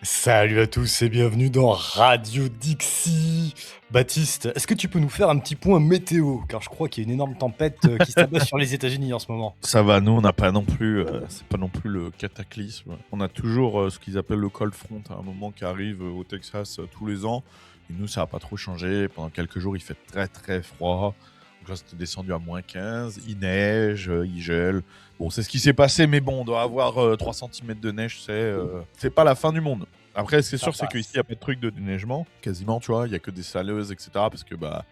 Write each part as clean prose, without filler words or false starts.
Salut à tous et bienvenue dans Radio Dixie. Baptiste, est-ce que tu peux nous faire un petit point météo? Car je crois qu'il y a une énorme tempête qui s'abat sur les États-Unis en ce moment. Ça va, nous on n'a pas non plus, c'est pas non plus le cataclysme. On a toujours ce qu'ils appellent le cold front, à un moment qui arrive au Texas tous les ans. Et nous ça n'a pas trop changé. Pendant quelques jours il fait très très froid. Donc là c'était descendu à -15, il neige, il gèle. Bon, c'est ce qui s'est passé, mais bon, on doit avoir 3 cm de neige, c'est pas la fin du monde. Après, ce qui est Ça sûr, c'est qu'ici, il passe. n'y a pas de truc de déneigement, quasiment, tu vois. Il n'y a que des saleuses, etc. Parce que bah,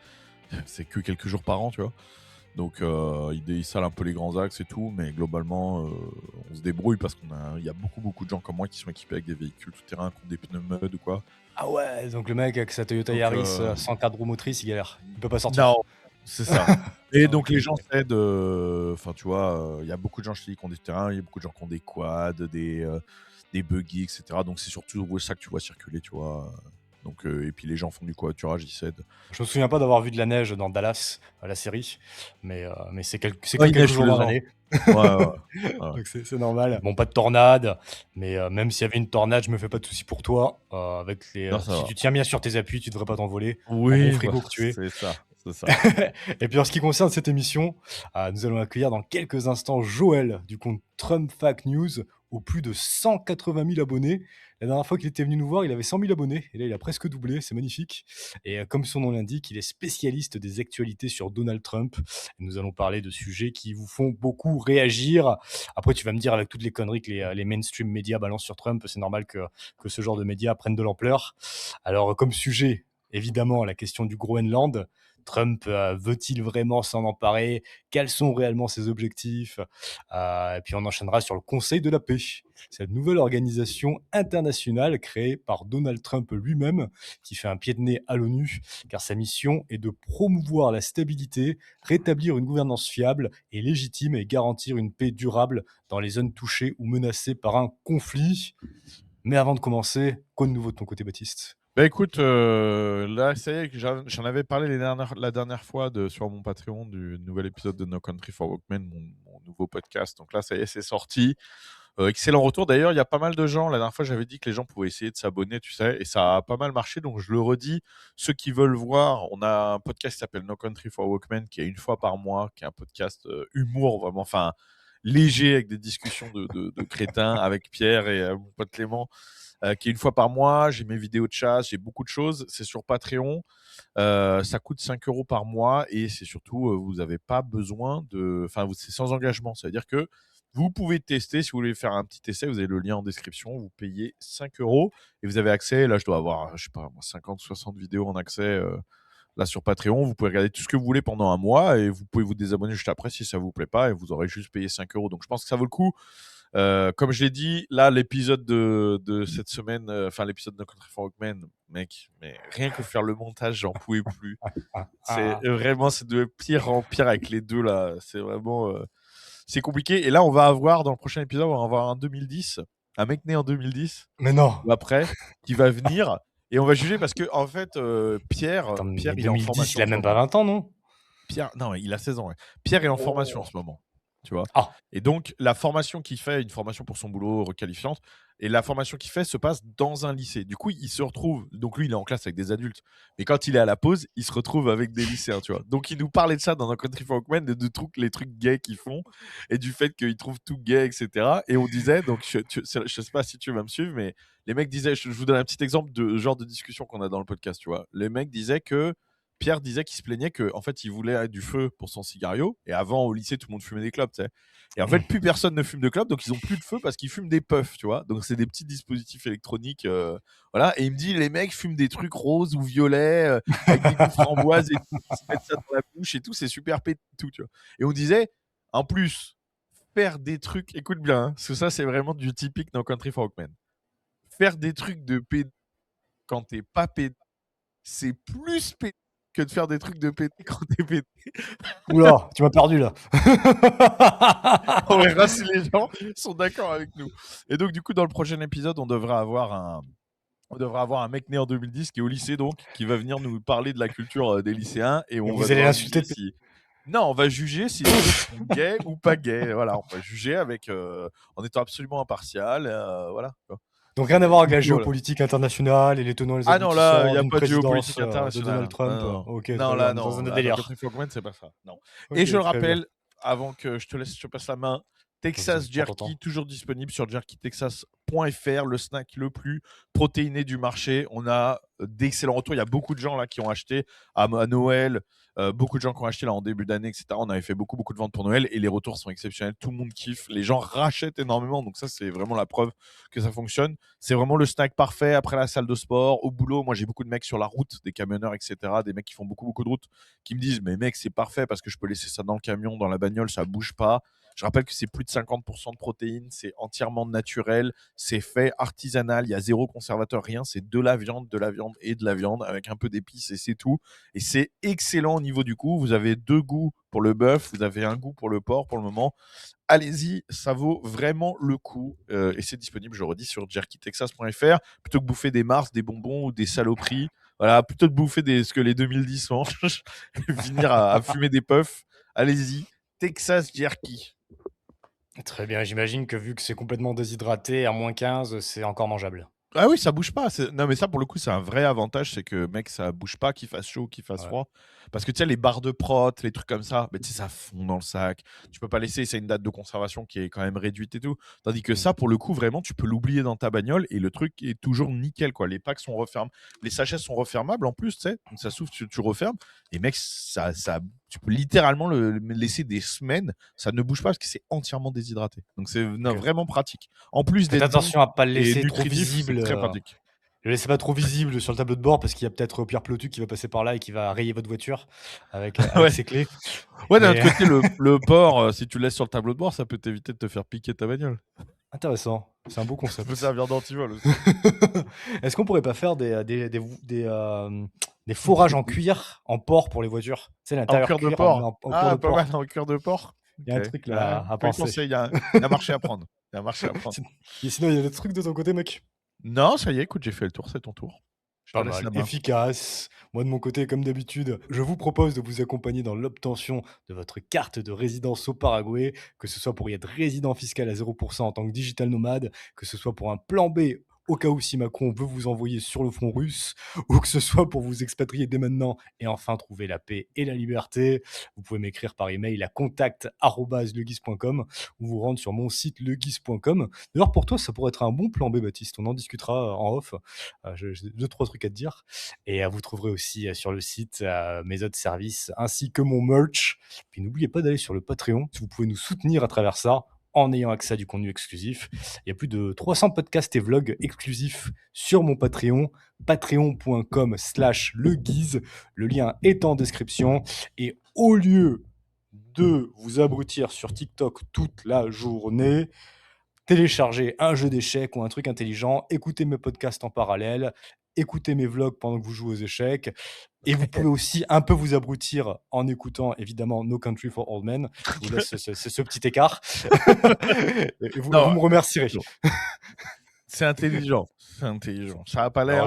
c'est que quelques jours par an, tu vois. Donc, ils salent un peu les grands axes et tout, mais globalement, on se débrouille parce qu'il y a beaucoup de gens comme moi qui sont équipés avec des véhicules tout-terrain, qui ont des pneus mud ou quoi. Ah ouais, donc le mec avec sa Toyota Donc, Yaris sans cadre roue motrice, il galère. Il peut pas sortir. non, c'est ça. Et donc, Ok, les gens ok. s'aident. Enfin, tu vois, il y a beaucoup de gens, je te dis, qui ont des terrains, il y a beaucoup de gens qui ont des quads, des buggy, etc. Donc, c'est surtout ça que tu vois circuler, tu vois. Donc, et puis, les gens font du covoiturage, ils s'aident. Je me souviens pas d'avoir vu de la neige dans Dallas, la série, mais c'est que Ouais, il quelques neige tous jours les dans ans. l'année. Ouais, ouais, ouais. Donc c'est normal. Bon, pas de tornade, mais même s'il y avait une tornade, je me fais pas de soucis pour toi. Non, ça Si va. tu tiens bien sur tes appuis, tu devrais pas t'envoler. En bon Oui, bah, frigo que tu es. c'est ça, c'est ça. Et puis en ce qui concerne cette émission, nous allons accueillir dans quelques instants Joël du compte Trump Fact News aux plus de 180 000 abonnés. La dernière fois qu'il était venu nous voir, il avait 100 000 abonnés et là il a presque doublé, c'est magnifique. Et comme son nom l'indique, il est spécialiste des actualités sur Donald Trump. Nous allons parler de sujets qui vous font beaucoup réagir. Après, tu vas me dire avec toutes les conneries que les mainstream médias balancent sur Trump, c'est normal que ce genre de médias prennent de l'ampleur. Alors, comme sujet, évidemment, la question du Groenland. Trump veut-il vraiment s'en emparer? Quels sont réellement ses objectifs? Et puis on enchaînera sur le Conseil de la paix, cette nouvelle organisation internationale créée par Donald Trump lui-même, qui fait un pied de nez à l'ONU, car sa mission est de promouvoir la stabilité, rétablir une gouvernance fiable et légitime et garantir une paix durable dans les zones touchées ou menacées par un conflit. Mais avant de commencer, quoi de nouveau de ton côté, Baptiste? Bah écoute, là, ça y est, que j'en avais parlé la dernière fois sur mon Patreon du nouvel épisode de No Country for Walkmen, mon nouveau podcast. Donc là, ça y est, c'est sorti. Excellent retour. D'ailleurs, il y a pas mal de gens. La dernière fois, j'avais dit que les gens pouvaient essayer de s'abonner, tu sais, et ça a pas mal marché. Donc je le redis, ceux qui veulent voir, on a un podcast qui s'appelle No Country for Walkmen, qui est une fois par mois, qui est un podcast humour vraiment, enfin léger, avec des discussions de crétins avec Pierre et mon pote Clément, qui est une fois par mois. J'ai mes vidéos de chasse, j'ai beaucoup de choses. C'est sur Patreon. Ça coûte 5 € par mois et c'est surtout, vous n'avez pas besoin de. Enfin, c'est sans engagement. Ça veut dire que vous pouvez tester. Si vous voulez faire un petit essai, vous avez le lien en description. Vous payez 5 € et vous avez accès. Là, je dois avoir, je sais pas, 50, 60 vidéos en accès. Là, sur Patreon, vous pouvez regarder tout ce que vous voulez pendant un mois et vous pouvez vous désabonner juste après si ça vous plaît pas et vous aurez juste payé 5 €. Donc, je pense que ça vaut le coup. Comme je l'ai dit, là, l'épisode de cette semaine, enfin l'épisode de Country for Walkmen, mec, mais rien que faire le montage, j'en pouvais plus. C'est vraiment, c'est de pire en pire avec les deux là. C'est vraiment, c'est compliqué. Et là, on va avoir dans le prochain épisode, on va avoir un 2010, un mec né en 2010 Mais non. ou après, qui va venir et on va juger parce que en fait, Attends, Pierre, mais il est en 2010, formation il en a ce même pas moment. 20 ans, non? Pierre, non, il a 16 ans. Ouais. Pierre est en formation en Oh. ce moment, tu vois. Ah, Et donc, la formation qu'il fait, une formation pour son boulot requalifiante, et la formation qu'il fait se passe dans un lycée. Du coup, il se retrouve, donc lui, il est en classe avec des adultes, mais quand il est à la pause, il se retrouve avec des lycéens, tu vois. Donc, il nous parlait de ça dans No Country for Walkmen, les trucs gays qu'ils font, et du fait qu'ils trouvent tout gay, etc. Et on disait, donc, je sais pas si tu vas me suivre, mais les mecs disaient, je vous donne un petit exemple de genre de discussion qu'on a dans le podcast, tu vois. Les mecs disaient que Pierre disait qu'il se plaignait qu'en fait, il voulait du feu pour son cigario. Et avant, au lycée, tout le monde fumait des clopes, tu sais. Et en fait, plus personne ne fume de clopes, donc ils ont plus de feu parce qu'ils fument des puffs, tu vois. Donc c'est des petits dispositifs électroniques, voilà. Et il me dit, les mecs fument des trucs roses ou violets avec des goûts framboises et tout, ils se mettent ça dans la bouche et tout, c'est super pété, tout, tu vois. Et on disait, en plus, faire des trucs, écoute bien, hein, parce que ça, c'est vraiment du typique No Country for Walkmen. Faire des trucs de pédé quand t'es pas pédé, c'est plus pédé que de faire des trucs de pédé quand t'es pédé. oula, tu m'as perdu là. On verra si les gens sont d'accord avec nous. Et donc, du coup, dans le prochain épisode, on devrait avoir un mec né en 2010 qui est au lycée, donc, qui va venir nous parler de la culture des lycéens et Et on va vous allez devoir l'insulter juger de... si. Non, on va juger si les mecs sont gays ou pas gays. Voilà, on va juger avec, en étant absolument impartial. Voilà. Donc rien à voir avec la Voilà. géopolitique internationale et les tenants et les Ah non, là, il aboutissants n'y a d'une pas de présidence géopolitique de Donald internationale. Trump. Non, non, Ok, non, très là, bien, dans non. un autre Là, No délire. Country for Old Men, c'est pas ça. Non. Et je Ok, le très bien. rappelle, avant que je te passe la main, Vas-y, Texas prends ton Jerky, temps. toujours disponible sur jerkytexas.fr, le snack le plus protéiné du marché. On a d'excellents retours. Il y a beaucoup de gens là qui ont acheté à Noël. Beaucoup de gens qui ont acheté là en début d'année, etc. On avait fait beaucoup de ventes pour Noël et les retours sont exceptionnels. Tout le monde kiffe. Les gens rachètent énormément. Donc ça, c'est vraiment la preuve que ça fonctionne. C'est vraiment le snack parfait après la salle de sport, au boulot. Moi, j'ai beaucoup de mecs sur la route, des camionneurs, etc. Des mecs qui font beaucoup de route, qui me disent mais mec, c'est parfait parce que je peux laisser ça dans le camion, dans la bagnole, ça bouge pas. Je rappelle que c'est plus de 50% de protéines, c'est entièrement naturel, c'est fait artisanal, il y a zéro conservateur, rien, c'est de la viande et de la viande avec un peu d'épices et c'est tout. Et c'est excellent au niveau du goût. Vous avez 2 goûts pour le bœuf, vous avez un goût pour le porc pour le moment. Allez-y, ça vaut vraiment le coup. Et c'est disponible, je redis, sur jerkytexas.fr. Plutôt que bouffer des Mars, des bonbons ou des saloperies, voilà, plutôt que bouffer ce que les 2010 mangent, finir à fumer des puffs, allez-y, Texas Jerky. Très bien, j'imagine que vu que c'est complètement déshydraté, à -15, c'est encore mangeable. Ah oui, ça bouge pas. Non, mais ça, pour le coup, c'est un vrai avantage. C'est que, mec, ça bouge pas, qu'il fasse chaud, qu'il fasse Ouais. froid. Parce que, tu sais, les barres de prot, les trucs comme ça, mais tu sais, ça fond dans le sac. Tu peux pas laisser, c'est une date de conservation qui est quand même réduite et tout. Tandis que Mm. ça, pour le coup, vraiment, tu peux l'oublier dans ta bagnole et le truc est toujours nickel, quoi. Les packs sont refermables. Les sachets sont refermables en plus, tu sais. Donc, ça s'ouvre, tu refermes. Et, mec, tu peux littéralement le laisser des semaines. Ça ne bouge pas parce que c'est entièrement déshydraté. Donc, c'est Ok. vraiment pratique. En plus Faites d'être bon attention à pas le et laisser trop nutritif, c'est visible. très pratique. Le laissez pas trop visible sur le tableau de bord parce qu'il y a peut-être Pierre Plotu qui va passer par là et qui va rayer votre voiture avec Ouais. ses clés. Ouais, d'un Mais autre côté, le porc, si tu le laisses sur le tableau de bord, ça peut t'éviter de te faire piquer ta bagnole. intéressant, c'est un beau Ça peut concept. servir d'antivol aussi. Est-ce qu'on pourrait pas faire des fourrages en cuir, en porc pour les voitures? Tu sais, En l'intérieur cuir de cuir, mais porc. en cuir de Ah, pas mal porc. en cuir de porc. Il y a OK. un truc Ouais, là à faut y penser. penser, il y a un marché à prendre. Il y a un marché à prendre. Et sinon, il y a des trucs de ton côté, mec? Non, ça y est, écoute, j'ai fait le tour, c'est ton tour. Je te Pas laisse mal, la main. efficace. Moi, de mon côté, comme d'habitude, je vous propose de vous accompagner dans l'obtention de votre carte de résidence au Paraguay, que ce soit pour y être résident fiscal à 0% en tant que digital nomade, que ce soit pour un plan B au cas où si Macron veut vous envoyer sur le front russe, ou que ce soit pour vous expatrier dès maintenant et enfin trouver la paix et la liberté. Vous pouvez m'écrire par email à contact@leguise.com ou vous rendre sur mon site leguise.com. D'ailleurs, pour toi, ça pourrait être un bon plan B, Baptiste. On en discutera en off. J'ai 2-3 trucs à te dire. Et vous trouverez aussi sur le site mes autres services ainsi que mon merch. Puis n'oubliez pas d'aller sur le Patreon si vous pouvez nous soutenir à travers ça en ayant accès à du contenu exclusif. Il y a plus de 300 podcasts et vlogs exclusifs sur mon Patreon, patreon.com/leguise. Le lien est en description. Et au lieu de vous abrutir sur TikTok toute la journée, téléchargez un jeu d'échecs ou un truc intelligent, écoutez mes podcasts en parallèle, écoutez mes vlogs pendant que vous jouez aux échecs. Et vous pouvez aussi un peu vous abrutir en écoutant évidemment No Country for Old Men. Je vous laisse ce petit écart. Et vous Non, me remercierez. c'est intelligent. C'est intelligent. Ça a pas l'air,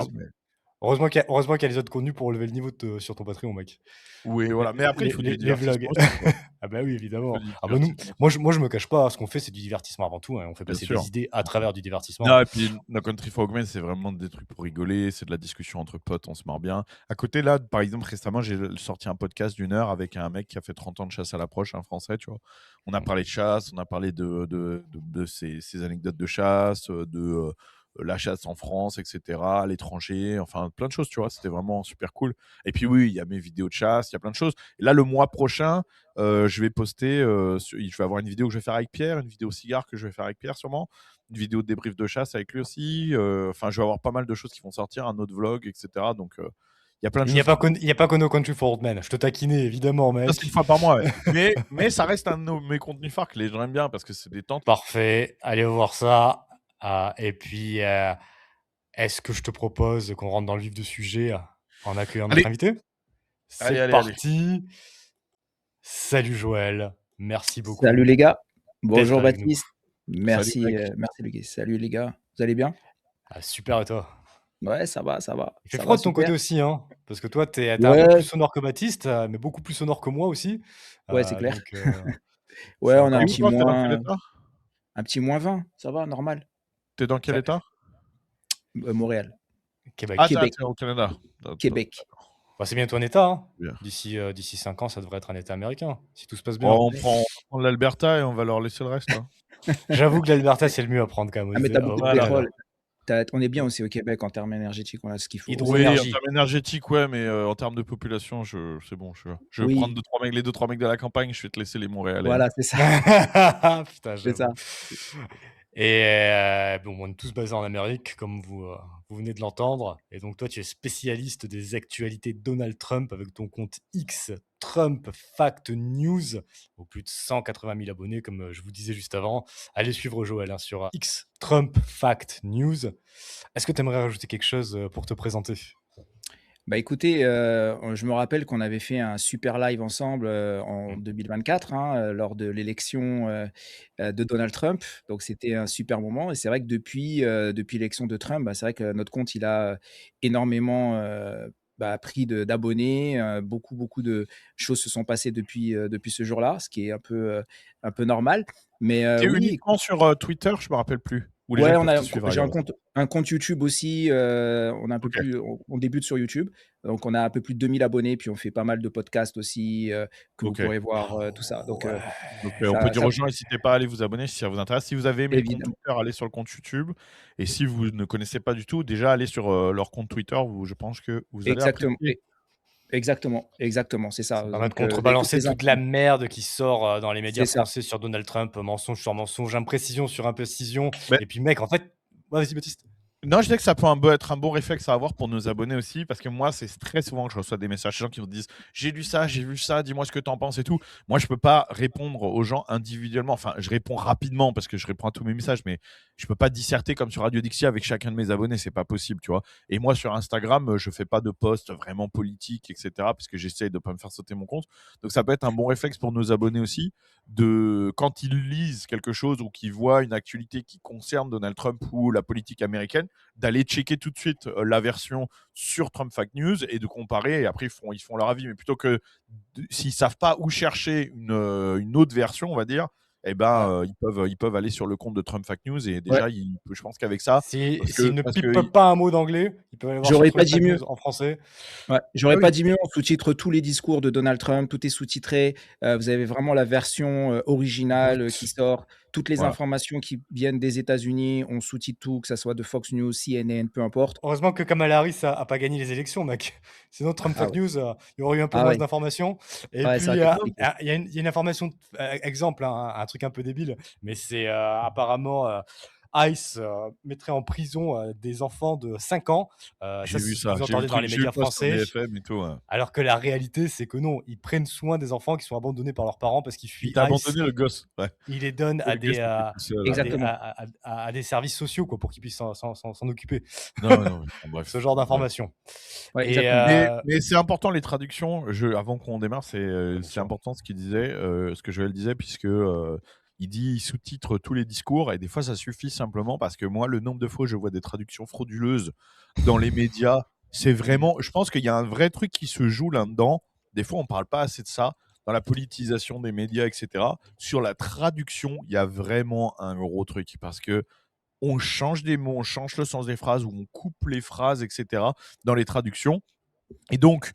Heureusement, mais heureusement qu'il y a les autres contenus pour relever le niveau sur ton Patreon, mec. oui, Les, voilà. Mais après, il faut du les divertissement vlogs. aussi, quoi. Ah bah oui, Il faut évidemment. du Ah bah nous, divertissement. moi je me cache pas, ce qu'on fait, c'est du divertissement avant tout, hein. On fait Bien passer sûr. des idées à travers du divertissement. Non, et puis No Country for Old Men, c'est vraiment des trucs pour rigoler, c'est de la discussion entre potes, on se marre bien. À côté, là, par exemple, récemment, j'ai sorti un podcast d'1 heure avec un mec qui a fait 30 ans de chasse à l'approche, un Français, tu vois. On a parlé de chasse, on a parlé de ses anecdotes de chasse, de la chasse en France, etc., à l'étranger, enfin, plein de choses, tu vois. C'était vraiment super cool. Et puis oui, il y a mes vidéos de chasse, il y a plein de choses. Et là, le mois prochain, je vais poster, je vais avoir une vidéo que je vais faire avec Pierre, une vidéo cigare que je vais faire avec Pierre sûrement, une vidéo de débrief de chasse avec lui aussi. Enfin, je vais avoir pas mal de choses qui vont sortir, un autre vlog, etc. Donc, il y a plein de Il n'y a choses pas qui que, il n'y a pas que No Country for Old Men. Je te taquinais, évidemment, ça, c'est mec. une fois par mois, ouais. Mais ça reste un de mes contenus phares que les gens aiment bien parce que c'est détente. Parfait. Allez voir ça. Et puis, est-ce que je te propose qu'on rentre dans le vif du sujet en accueillant notre Allez, invité? allez, C'est allez, allez. parti. Salut Joël. Merci Salut beaucoup les gars. d'être Bonjour avec nous. Baptiste. Salut, Merci, mec. merci Luguis. Salut les gars. Vous allez bien? Super, et toi? Ouais, ça va, ça va. Il fait Ça froid va de ton côté super. aussi, hein? Parce que toi, t'es un peu plus Ouais, sonore que Baptiste, mais beaucoup plus sonore que moi aussi. ouais, c'est clair. Donc, Ouais, c'est on a T'es encore où, mieux. toi? T'es dans quel état? un petit -20, ça va, normal. T'es dans quel Ça- état? Montréal. Québec. Ah, Québec. t'es au Canada. Québec. Bah, c'est bientôt un État. Hein. Bien. D'ici 5 ans, ça devrait être un État américain, si tout se passe bien. On va prendre l'Alberta et on va leur laisser le reste. Hein. J'avoue que l'Alberta, c'est le mieux à prendre quand même. Ah, mais t'as beaucoup de voilà. pétrole. On est bien aussi au Québec en termes énergétiques, on a ce qu'il faut. Hydro- Oui, en énergie. termes énergétiques, ouais, mais en termes de population, c'est bon. Je vais Oui. prendre les 2-3 mecs de la campagne, je vais te laisser les Montréalais. Voilà, c'est ça. Putain, C'est j'avoue. ça. Et bon, on est tous basés en Amérique, comme vous venez de l'entendre. Et donc, toi, tu es spécialiste des actualités Donald Trump avec ton compte X Trump Fact News, aux plus de 180 000 abonnés, comme je vous disais juste avant. Allez suivre Joël hein, sur X Trump Fact News. Est-ce que tu aimerais rajouter quelque chose pour te présenter? Bah écoutez, je me rappelle qu'on avait fait un super live ensemble en 2024 hein, lors de l'élection de Donald Trump. Donc c'était un super moment. Et c'est vrai que depuis l'élection de Trump, bah, c'est vrai que notre compte, il a énormément pris d'abonnés. Beaucoup de choses se sont passées depuis ce jour-là, ce qui est un peu normal. Mais T'es oui, uniquement sur Twitter, je me rappelle plus. Où les gens ouais, peuvent te suivre j'ai ailleurs. un compte YouTube aussi. On a un peu Ok. plus, on débute sur YouTube. Donc, on a un peu plus de 2000 abonnés. Puis, on fait pas mal de podcasts aussi que vous Ok. pourrez voir tout ça. Donc, Ouais. Donc, on ça, peut dire ça, aux gens, n'hésitez pas à aller vous abonner si ça vous intéresse. Si vous avez aimé le compte évidemment. Twitter, allez sur le compte YouTube. Et si vous ne connaissez pas du tout, déjà allez sur leur compte Twitter. Je pense que vous allez Exactement. apprécier. Exactement. C'est ça. Ça permet de Donc, vous avez toutes contrebalancer les toute la infos. merde qui sort dans les médias C'est ça. français sur Donald Trump, mensonge sur mensonge, imprécision sur imprécision. Mais Et puis, mec, en fait, ouais, vas-y, Baptiste. non, je dis que ça peut être un bon réflexe à avoir pour nos abonnés aussi, parce que moi, c'est très souvent que je reçois des messages de gens qui me disent j'ai lu ça, j'ai vu ça, dis-moi ce que tu en penses et tout. Moi, je peux pas répondre aux gens individuellement. Enfin, je réponds rapidement parce que je réponds à tous mes messages, mais je peux pas disserter comme sur Radio Dixie avec chacun de mes abonnés, c'est pas possible, tu vois. Et moi, sur Instagram, je fais pas de posts vraiment politiques, etc., parce que j'essaye de pas me faire sauter mon compte. Donc, ça peut être un bon réflexe pour nos abonnés aussi, de quand ils lisent quelque chose ou qu'ils voient une actualité qui concerne Donald Trump ou la politique américaine, d'aller checker tout de suite la version sur Trump Fact News et de comparer. Et après, ils font leur avis. Mais plutôt que s'ils savent pas où chercher une autre version, on va dire, eh ben, ils peuvent aller sur le compte de Trump Fact News. Et déjà, Ouais. je pense qu'avec ça, S'ils ne parce que pipent pas un mot d'anglais, ils peuvent aller voir sur J'aurais pas Trump dit Fact mieux. News en français. Ouais, Ah j'aurais oui. pas dit mieux, on sous-titre tous les discours de Donald Trump, tout est sous-titré. Vous avez vraiment la version originale qui sort. Toutes les Voilà. informations qui viennent des États-Unis, on sous-titre tout, que ça soit de Fox News, CNN, peu importe. Heureusement que Kamala Harris a pas gagné les élections, mec. Sinon, Trump Ah Fact ouais. News, il y aurait eu un peu Ah moins ouais. d'informations. Et Ouais, puis, ça aurait été compliqué. il y a une information, exemple, hein, un truc un peu débile, mais c'est apparemment ICE mettrait en prison des enfants de 5 ans. J'ai vu c'est ce que ça. vous J'ai vu entendez le dans truc, les j'ai vu le médias post sur français. BFM et tout. Ouais. Alors que la réalité, c'est que non, ils prennent soin des enfants qui sont abandonnés par leurs parents parce qu'ils Il fuient t'a ICE. abandonné le gosse. Ouais. Ils les donnent Le gosse était tout seul. Exactement. à des services sociaux quoi, pour qu'ils puissent s'en occuper. Non, bref. Ce genre Bref. d'informations. Ouais, Et exactement. Mais c'est important les traductions. Avant qu'on démarre, c'est sûr. important ce qu'il disait, ce que Joël disait, puisque il sous-titre tous les discours et des fois ça suffit simplement parce que moi, le nombre de fois où je vois des traductions frauduleuses dans les médias, c'est vraiment. Je pense qu'il y a un vrai truc qui se joue là-dedans. Des fois, on parle pas assez de ça dans la politisation des médias, etc. Sur la traduction, il y a vraiment un gros truc parce que on change des mots, on change le sens des phrases ou on coupe les phrases, etc. dans les traductions. Et donc,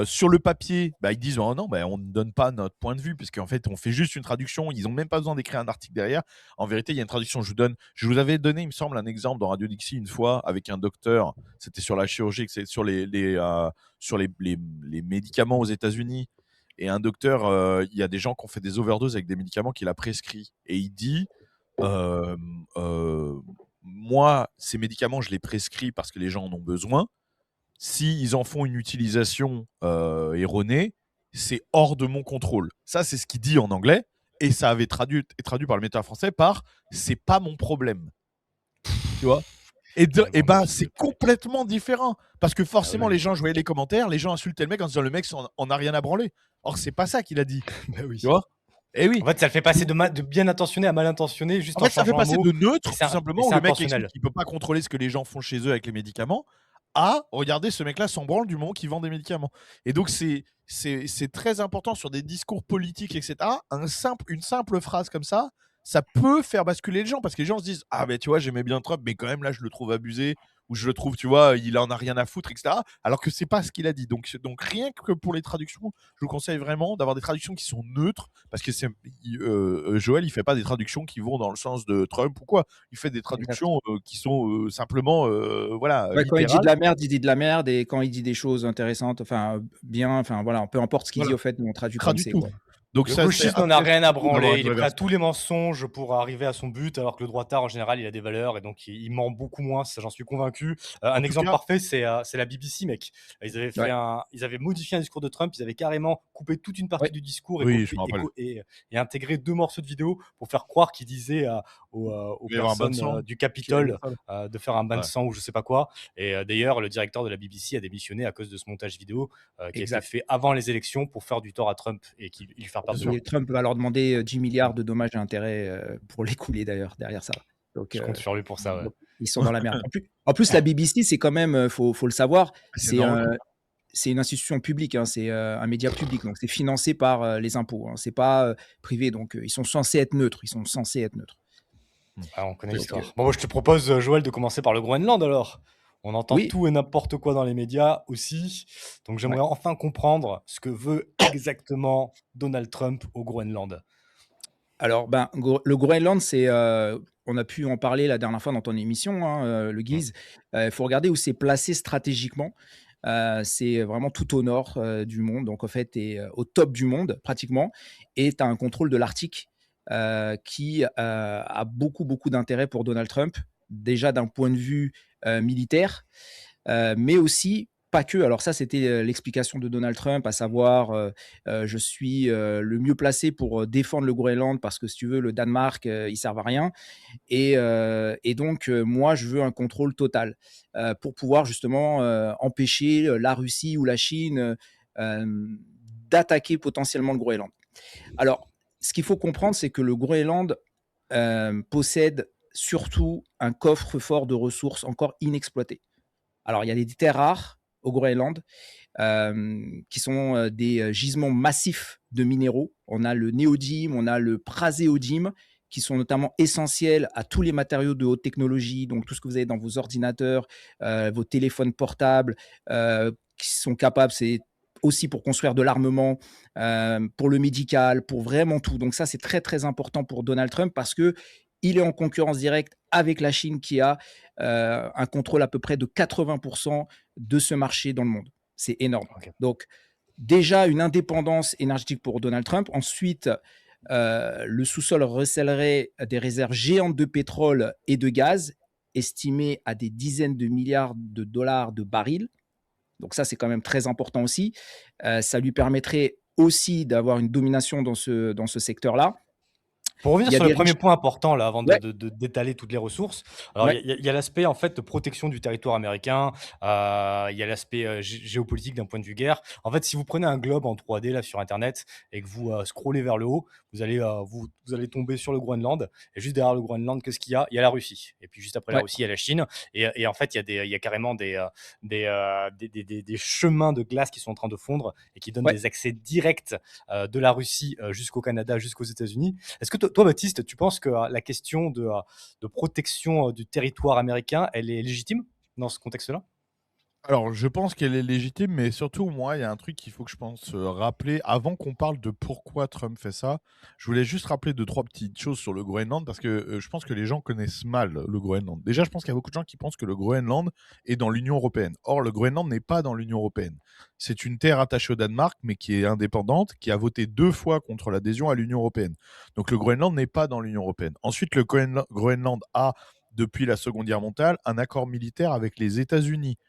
sur le papier, ils disent oh non, on ne donne pas notre point de vue, parce qu'en fait, on fait juste une traduction. Ils n'ont même pas besoin d'écrire un article derrière. En vérité, il y a une traduction. Je vous avais donné, il me semble, un exemple dans Radio Dixie une fois avec un docteur. C'était sur la chirurgie, c'est sur les médicaments aux États-Unis. Et un docteur, il y a des gens qui ont fait des overdoses avec des médicaments qu'il a prescrits. Et il dit moi, ces médicaments, je les prescris parce que les gens en ont besoin. S'ils en font une utilisation erronée, c'est hors de mon contrôle. Ça, c'est ce qu'il dit en anglais. Et ça avait traduit par le méta français par c'est pas mon problème. Tu vois. Et c'est complètement différent. Parce que forcément, les gens, je voyais les commentaires, les gens insultaient le mec en disant le mec on n'a rien à branler. Or, c'est pas ça qu'il a dit. Oui. Tu vois. Et oui. En fait, ça le fait passer de bien intentionné à mal intentionné juste en fait, ça fait passer de neutre, tout simplement, où le mec explique qu'il ne peut pas contrôler ce que les gens font chez eux avec les médicaments, à regarder ce mec-là s'en branle du moment qu'il vend des médicaments. Et donc, c'est très important sur des discours politiques, etc. Une simple phrase comme ça peut faire basculer les gens, parce que les gens se disent ah, mais tu vois, j'aimais bien Trump, mais quand même, là, je le trouve abusé, où je le trouve, tu vois, il en a rien à foutre, etc. Alors que c'est pas ce qu'il a dit. Donc rien que pour les traductions, je vous conseille vraiment d'avoir des traductions qui sont neutres, parce que Joël, il fait pas des traductions qui vont dans le sens de Trump ou quoi. Il fait des Exact. traductions qui sont simplement, voilà, Ouais, quand il dit de littérales. la merde, il dit de la merde et quand il dit des choses intéressantes, enfin, bien, enfin, voilà, peu importe ce qu'il dit, Voilà, au fait, nous on traduit il comme traduit c'est, tout. quoi. Donc Le ça, c'est gauchiste n'en a après, rien c'est à cool d'avoir branler. une Il est vraie prêt à version. tous les mensonges pour arriver à son but, alors que le droitard, en général, il a des valeurs et donc il ment beaucoup moins. Ça, j'en suis convaincu. En Un tout exemple cas, parfait, c'est la BBC, mec. Ouais, Ils avaient modifié un discours de Trump. Ils avaient carrément coupé toute une partie ouais, du discours et, oui, je copié, me rappelle. et intégré 2 morceaux de vidéo pour faire croire qu'il disait aux Il va y avoir un bain de personnes sang du qui allait dire Capitole ça. de faire un bain de Ouais, sang ou je sais pas quoi. Et d'ailleurs, le directeur de la BBC a démissionné à cause de ce montage vidéo qui a été exact. fait avant les élections pour faire du tort à Trump et qu'il lui faire bien perdre de sûr. l'argent. Et Trump va leur demander 10 milliards de dommages et intérêts pour l'écouler d'ailleurs, derrière ça. Donc, Je compte sur lui pour ça, ouais. donc, ils sont dans la merde. En plus, la BBC, c'est quand même, faut le savoir, C'est c'est énorme. c'est une institution publique, hein, c'est un média public, donc c'est financé par les impôts, hein, c'est pas privé, donc ils sont censés être neutres, ils sont censés être neutres. Ah, on connaît Donc, l'histoire. Bon, moi, je te propose, Joël, de commencer par le Groenland alors. On entend oui, tout et n'importe quoi dans les médias aussi. Donc, ouais. j'aimerais enfin comprendre ce que veut exactement Donald Trump au Groenland. Alors, ben, le Groenland, c'est, on a pu en parler la dernière fois dans ton émission, hein, le Mm. Guise. Il faut regarder où c'est placé stratégiquement. C'est vraiment tout au nord du monde, donc en fait, tu es au top du monde pratiquement, et tu as un contrôle de l'Arctique qui a beaucoup, beaucoup d'intérêt pour Donald Trump, déjà d'un point de vue militaire, mais aussi pas que. Alors ça, c'était l'explication de Donald Trump, à savoir, je suis le mieux placé pour défendre le Groenland parce que si tu veux, le Danemark, ils servent à rien. Et donc, moi, je veux un contrôle total pour pouvoir justement empêcher la Russie ou la Chine d'attaquer potentiellement le Groenland. Alors, ce qu'il faut comprendre, c'est que le Groenland possède surtout un coffre-fort de ressources encore inexploitées. Alors, il y a des terres rares au Groenland qui sont des gisements massifs de minéraux. On a le néodyme, on a le praséodyme, qui sont notamment essentiels à tous les matériaux de haute technologie, donc tout ce que vous avez dans vos ordinateurs, vos téléphones portables, qui sont capables, c'est aussi pour construire de l'armement, pour le médical, pour vraiment tout. Donc ça, c'est très très important pour Donald Trump parce que il est en concurrence directe avec la Chine qui a un contrôle à peu près de 80% de ce marché dans le monde. C'est énorme. Ok. Donc, déjà, une indépendance énergétique pour Donald Trump. Ensuite, le sous-sol recèlerait des réserves géantes de pétrole et de gaz, estimées à des dizaines de milliards de dollars de barils. Donc ça, c'est quand même très important aussi. Ça lui permettrait aussi d'avoir une domination dans ce secteur-là. Pour revenir Il y a sur le des premier riches... point important, là, avant Ouais, d'étaler toutes les ressources. Alors, ouais, il y a l'aspect, en fait, de protection du territoire américain. Il y a l'aspect géopolitique d'un point de vue guerre. En fait, si vous prenez un globe en 3D, là, sur Internet, et que vous scrollez vers le haut, vous allez tomber sur le Groenland. Et juste derrière le Groenland, qu'est-ce qu'il y a? Il y a la Russie. Et puis, juste après la ouais, Russie, il y a la Chine. Et en fait, il y a carrément des chemins de glace qui sont en train de fondre et qui donnent ouais. des accès directs de la Russie jusqu'au Canada, jusqu'aux États-Unis. Est-ce que toi, Baptiste, tu penses que la question de protection du territoire américain, elle est légitime dans ce contexte-là? Alors, je pense qu'elle est légitime, mais surtout, moi, il y a un truc qu'il faut que je pense rappeler avant qu'on parle de pourquoi Trump fait ça. Je voulais juste rappeler 2-3 petites choses sur le Groenland parce que je pense que les gens connaissent mal le Groenland. Déjà, je pense qu'il y a beaucoup de gens qui pensent que le Groenland est dans l'Union européenne. Or, le Groenland n'est pas dans l'Union européenne. C'est une terre attachée au Danemark, mais qui est indépendante, qui a voté 2 fois contre l'adhésion à l'Union européenne. Donc, le Groenland n'est pas dans l'Union européenne. Ensuite, le Groenland a, depuis la Seconde Guerre mondiale, un accord militaire avec les États-Unis.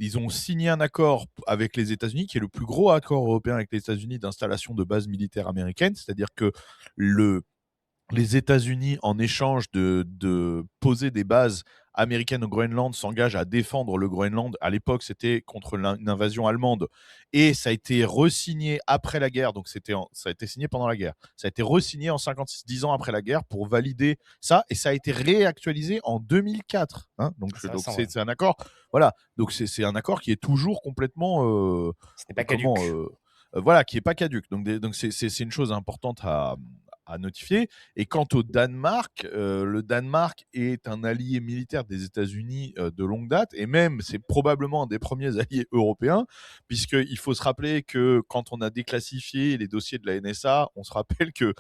Ils ont signé un accord avec les États-Unis, qui est le plus gros accord européen avec les États-Unis d'installation de bases militaires américaines. C'est-à-dire que les États-Unis, en échange de poser des bases américaines au Groenland, s'engagent à défendre le Groenland. À l'époque, c'était contre une invasion allemande. Et ça a été re-signé après la guerre. Donc, ça a été signé pendant la guerre. Ça a été re-signé en 56, 10 ans après la guerre pour valider ça. Et ça a été réactualisé en 2004. Hein. Donc, C'est récent, ouais. c'est un accord. Voilà. Donc, c'est un accord qui est toujours complètement. Ce n'est pas caduque. Voilà, qui n'est pas caduque. Donc, c'est une chose importante à notifier. Et quant au Danemark, le Danemark est un allié militaire des États-Unis de longue date, et même c'est probablement un des premiers alliés européens, puisqu'il faut se rappeler que quand on a déclassifié les dossiers de la NSA, on se rappelle que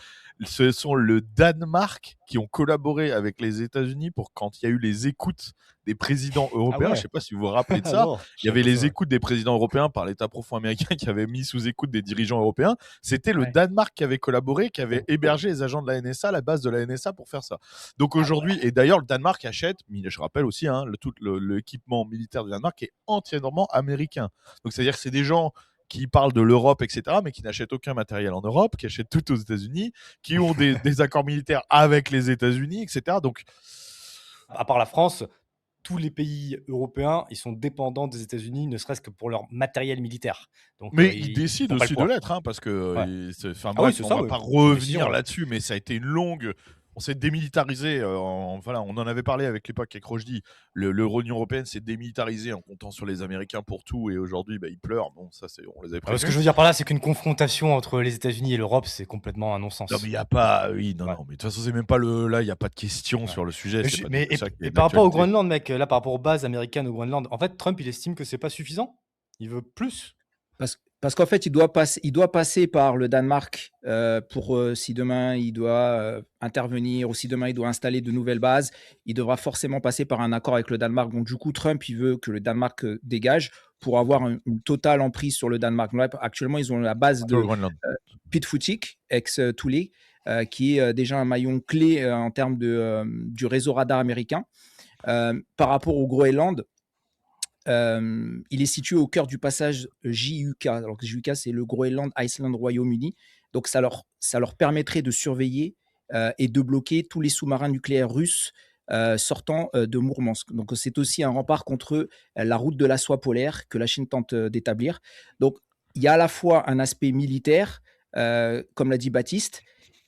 ce sont le Danemark qui ont collaboré avec les États-Unis pour quand il y a eu les écoutes des présidents européens. Je ne sais pas si vous vous rappelez de ça. Non, Il y avait les écoutes des présidents européens par l'État profond américain qui avait mis sous écoute des dirigeants européens. C'était le Danemark qui avait collaboré, qui avait hébergé les agents de la NSA, la base de la NSA pour faire ça. Donc aujourd'hui, et d'ailleurs le Danemark achète, je rappelle aussi, tout l'équipement militaire du Danemark est entièrement américain. Donc c'est-à-dire que c'est des gens qui parlent de l'Europe, etc., mais qui n'achètent aucun matériel en Europe, qui achètent tout aux États-Unis, qui ont des accords militaires avec les États-Unis, etc. Donc, à part la France, tous les pays européens, ils sont dépendants des États-Unis, ne serait-ce que pour leur matériel militaire. Donc, mais ils décident pas le aussi de choix. l'être, parce que oui, c'est on ça, va ouais. pas C'est une revenir décision, là-dessus, mais ça a été une longue. On s'est démilitarisé. Voilà, on en avait parlé avec l'époque avec Rochdy. L'Union européenne s'est démilitarisée en comptant sur les Américains pour tout, et aujourd'hui, ils pleurent. Bon, ça, on les avait prévenus. Ce que je veux dire par là, c'est qu'une confrontation entre les États-Unis et l'Europe, c'est complètement un non-sens. Non, mais il n'y a pas. Oui, non, non. Mais de toute façon, c'est même pas le. Là, il n'y a pas de question sur le sujet. Et par rapport au Groenland, mec, là, par rapport aux bases américaines au Groenland, en fait, Trump, il estime que c'est pas suffisant. Il veut plus. Parce qu'en fait, il doit passer par le Danemark pour si demain il doit intervenir ou si demain il doit installer de nouvelles bases, il devra forcément passer par un accord avec le Danemark. Donc du coup, Trump, il veut que le Danemark dégage pour avoir une totale emprise sur le Danemark. Donc, actuellement, ils ont la base de Pitfutik, ex-Thule, qui est déjà un maillon clé en termes du réseau radar américain. Par rapport au Groenland, il est situé au cœur du passage JUK. Alors que JUK, c'est le Groenland Iceland Royaume-Uni. Donc, ça leur permettrait de surveiller et de bloquer tous les sous-marins nucléaires russes sortant de Mourmansk. Donc, c'est aussi un rempart contre la route de la soie polaire que la Chine tente d'établir. Donc, il y a à la fois un aspect militaire, comme l'a dit Baptiste,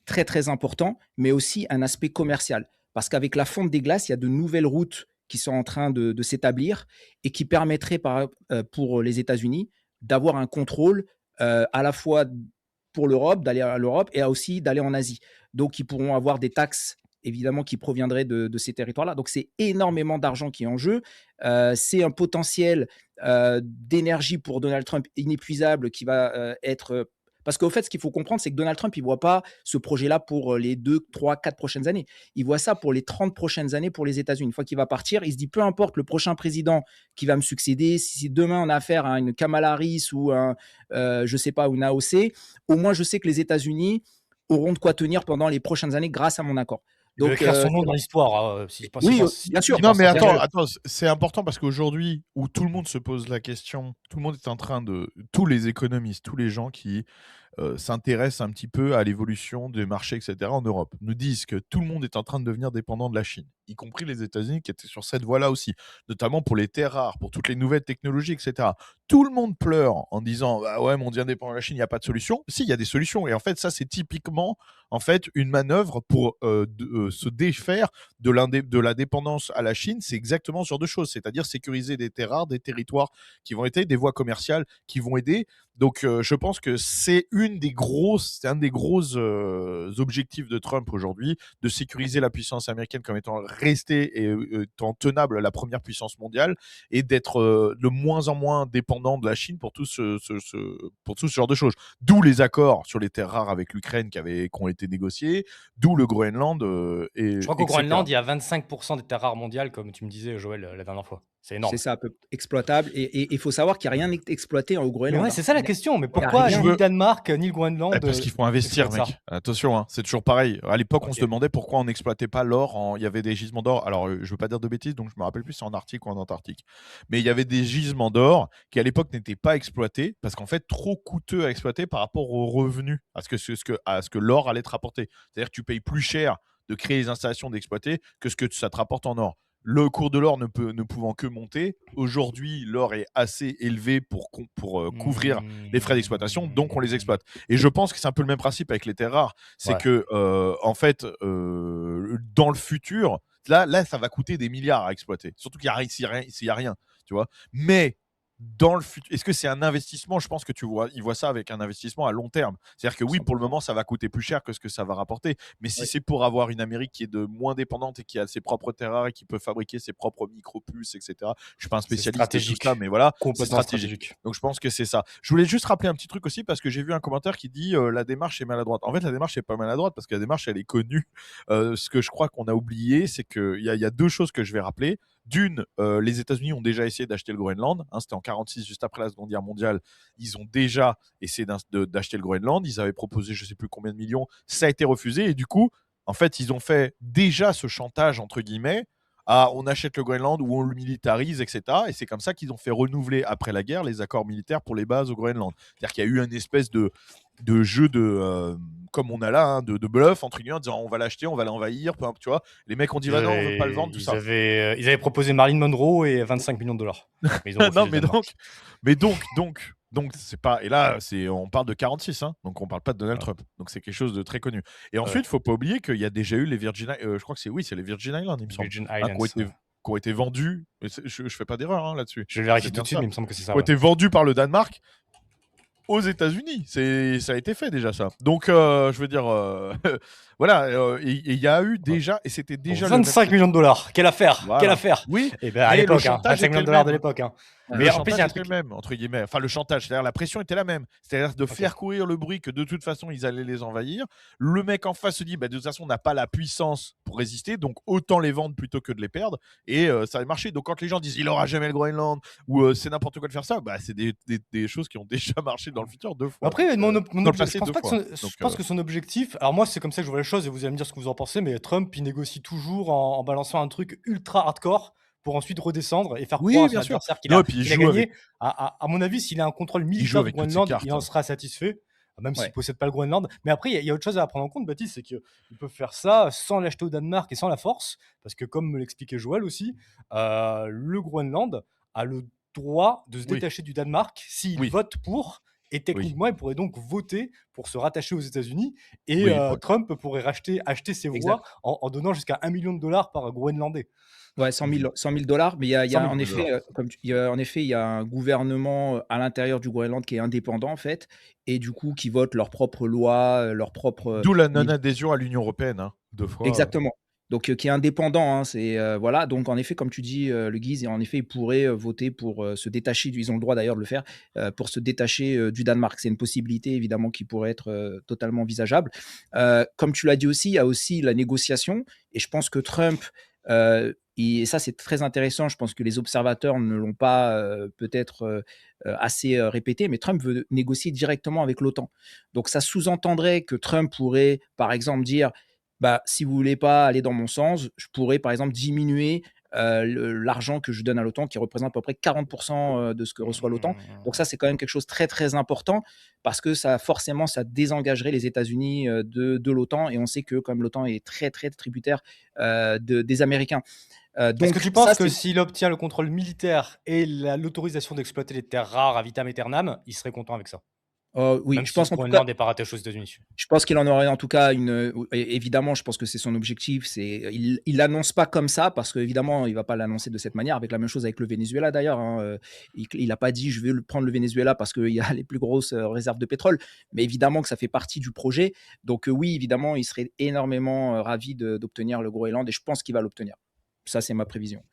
très, très important, mais aussi un aspect commercial. Parce qu'avec la fonte des glaces, il y a de nouvelles routes qui sont en train de s'établir et qui permettraient pour les États-Unis d'avoir un contrôle à la fois pour l'Europe, d'aller à l'Europe et aussi d'aller en Asie. Donc, ils pourront avoir des taxes évidemment qui proviendraient de ces territoires-là. Donc, c'est énormément d'argent qui est en jeu. C'est un potentiel d'énergie pour Donald Trump inépuisable qui va être... Parce qu'au fait, ce qu'il faut comprendre, c'est que Donald Trump, il ne voit pas ce projet-là pour les 2, 3, 4 prochaines années. Il voit ça pour les 30 prochaines années pour les États-Unis. Une fois qu'il va partir, il se dit, peu importe le prochain président qui va me succéder, si demain on a affaire à une Kamala Harris ou je sais pas, une AOC, au moins je sais que les États-Unis auront de quoi tenir pendant les prochaines années grâce à mon accord. Donc, il veut écrire son nom dans l'histoire. Bien sûr. Non, mais attends, c'est important parce qu'aujourd'hui, où tout le monde se pose la question, tout le monde est en train de... Tous les économistes, tous les gens qui s'intéressent un petit peu à l'évolution des marchés, etc., en Europe, nous disent que tout le monde est en train de devenir dépendant de la Chine, y compris les États-Unis qui étaient sur cette voie-là aussi, notamment pour les terres rares, pour toutes les nouvelles technologies, etc. Tout le monde pleure en disant bah ouais, mais on devient dépendant de la Chine, il n'y a pas de solution. Si, il y a des solutions. Et en fait, ça, c'est typiquement une manœuvre pour se défaire de la dépendance à la Chine. C'est exactement ce genre de choses, c'est-à-dire sécuriser des terres rares, des territoires qui vont aider, des voies commerciales qui vont aider. Donc, je pense que c'est un des gros objectifs de Trump aujourd'hui, de sécuriser la puissance américaine comme étant restée et étant tenable la première puissance mondiale et d'être de moins en moins dépendant de la Chine pour tout ce genre de choses. D'où les accords sur les terres rares avec l'Ukraine qui ont été négociés, d'où le Groenland. Je crois qu'au Groenland, il y a 25% des terres rares mondiales, comme tu me disais, Joël, la dernière fois. C'est énorme. C'est ça, peu exploitable. Et il faut savoir qu'il n'y a rien exploité au Groenland. Ouais, c'est ça la question. Mais pourquoi ni le Danemark, ni le Groenland Parce qu'il faut investir, mec. Attention, hein, c'est toujours pareil. À l'époque, on se demandait pourquoi on n'exploitait pas l'or. Il y avait des gisements d'or. Alors, je ne veux pas dire de bêtises, donc je me rappelle plus si c'est en Arctique ou en Antarctique. Mais il y avait des gisements d'or qui, à l'époque, n'étaient pas exploités parce qu'en fait, trop coûteux à exploiter par rapport aux revenus, à ce que l'or allait te rapporter. C'est-à-dire que tu payes plus cher de créer les installations d'exploiter que ce que ça te rapporte en or. Le cours de l'or ne pouvant que monter, aujourd'hui, l'or est assez élevé pour couvrir les frais d'exploitation, donc on les exploite. Et je pense que c'est un peu le même principe avec les terres rares. C'est que, en fait, dans le futur, là, ça va coûter des milliards à exploiter. Surtout s'il n'y a rien, tu vois. Mais dans le futur, est-ce que c'est un investissement? Je pense que ils voient ça avec un investissement à long terme. C'est-à-dire que oui, pour le 100%. moment, ça va coûter plus cher que ce que ça va rapporter. Mais si Oui, c'est pour avoir une Amérique qui est de moins dépendante et qui a ses propres terres et qui peut fabriquer ses propres micro-puces, etc. Je suis pas un C'est spécialiste de tout ça, stratégique. mais voilà, c'est Complètement stratégique. stratégique. Donc je pense que c'est ça. Je voulais juste rappeler un petit truc aussi parce que j'ai vu un commentaire qui dit la démarche est maladroite. En fait, la démarche est pas maladroite parce que la démarche, elle est connue. Ce que je crois qu'on a oublié, c'est qu'il y a deux choses que je vais rappeler. D'une, les États-Unis ont déjà essayé d'acheter le Groenland. C'était en 46, juste après la Seconde Guerre mondiale. Ils ont déjà essayé d'acheter le Groenland. Ils avaient proposé je sais plus combien de millions. Ça a été refusé. Et du coup, en fait, ils ont fait déjà ce chantage, entre guillemets, à on achète le Groenland ou on le militarise, etc. Et c'est comme ça qu'ils ont fait renouveler, après la guerre, les accords militaires pour les bases au Groenland. C'est-à-dire qu'il y a eu une espèce de jeu comme on a là, de bluff, entre guillemets, en disant on va l'acheter, on va l'envahir, tu vois. Les mecs ont dit bah non, on veut pas le vendre, tout ça. Ils avaient proposé Marilyn Monroe et 25 millions de dollars. Mais ils ont refusé Non, le mais Danemark. donc c'est pas. Et là, on parle de 46, hein, donc on parle pas de Donald Ouais. Trump. Donc c'est quelque chose de très connu. Et ensuite, faut pas oublier qu'il y a déjà eu les Virgin, je crois que c'est les Virgin Islands, il me semble, Virgin hein, Islands. qui ont été vendus. Je fais pas d'erreur hein, là-dessus. Je vais vérifier C'est tout bien de suite, ça. mais il me semble que c'est ça. Qui ont Ouais. été vendus par le Danemark aux États-Unis. Ça a été fait déjà ça. Donc je veux dire, voilà. Et il y a eu déjà, et c'était Pour déjà le même 25 millions de dollars. Quelle affaire. Quelle Voilà. affaire. Oui, Et ben à mais le l'époque, hein, chantage 25 était millions de le dollars de même. l'époque. Hein. Ouais. Mais Le en plus, il y chantage a un était truc. le même, entre guillemets. Enfin, le chantage, c'est-à-dire la pression était la même. C'est-à-dire de faire courir le bruit que de toute façon, ils allaient les envahir. Le mec en face se dit, bah, de toute façon, on n'a pas la puissance pour résister, donc autant les vendre plutôt que de les perdre. Et ça a marché. Donc quand les gens disent, il aura jamais le Groenland, ou c'est n'importe quoi de faire ça, bah, c'est des choses qui ont déjà marché dans le futur 2 fois. Après, Donc, dans le je passé pense 2 pas que fois. je pense que son objectif. Alors moi, c'est comme ça que je vois les choses et vous allez me dire ce que vous en pensez. Mais Trump, il négocie toujours en balançant un truc ultra hardcore pour ensuite redescendre et faire croire Oui, à son bien sûr. adversaire Non, et puis qu'il a gagné. À mon avis, s'il a un contrôle il joue militaire du avec toutes ses Groenland, il cartes. en sera satisfait, même s'il Ouais. ne possède pas le Groenland. Mais après, il y a autre chose à prendre en compte, Baptiste, c'est qu'ils peuvent faire ça sans l'acheter au Danemark et sans la force. Parce que comme me l'expliquait Joël aussi, le Groenland a le droit de se Oui, détacher du Danemark s'il oui, vote pour. Et oui, techniquement, il pourrait donc voter pour se rattacher aux États-Unis. Et oui. Ouais. Trump pourrait acheter ses voix Exact. en donnant jusqu'à $1 million par Groenlandais. Ouais, 100 000 $, mais il y 100 a 000 en effet, dollars. il y a un gouvernement, à l'intérieur du Groenland qui est indépendant, en fait, et du coup, qui votent leurs propres lois, leurs propres, D'où la mais non-adhésion à l'Union européenne, hein, 2 fois. exactement. Donc, qui est indépendant, hein, voilà. Donc, en effet, comme tu dis, le Guise, en effet, ils pourraient voter pour se détacher. Ils ont le droit d'ailleurs de le faire pour se détacher du Danemark. C'est une possibilité évidemment qui pourrait être totalement envisageable. Comme tu l'as dit aussi, il y a aussi la négociation. Et je pense que Trump, et ça c'est très intéressant. Je pense que les observateurs ne l'ont pas peut-être assez répété, mais Trump veut négocier directement avec l'OTAN. Donc, ça sous-entendrait que Trump pourrait, par exemple, dire bah, si vous voulez pas aller dans mon sens, je pourrais par exemple diminuer l'argent que je donne à l'OTAN, qui représente à peu près 40% de ce que reçoit l'OTAN. Donc ça, c'est quand même quelque chose de très très important parce que ça forcément ça désengagerait les États-Unis de l'OTAN et on sait que comme l'OTAN est très très tributaire des Américains. Est-ce Donc que tu ça penses que c'est s'il obtient le contrôle militaire et l'autorisation d'exploiter les terres rares à vitam aeternam, il serait content avec ça? oui, Même je si le pense en tout cas. Groenland n'est pas rattaché aux États-Unis. Je pense qu'il en aurait en tout cas évidemment, je pense que c'est son objectif. Il l'annonce pas comme ça parce qu'évidemment, il va pas l'annoncer de cette manière. Avec la même chose avec le Venezuela d'ailleurs. Hein, il a pas dit je vais prendre le Venezuela parce qu'il y a les plus grosses réserves de pétrole. Mais évidemment que ça fait partie du projet. Donc oui, évidemment, il serait énormément ravi d'obtenir le Groenland et je pense qu'il va l'obtenir. Ça, c'est ma prévision.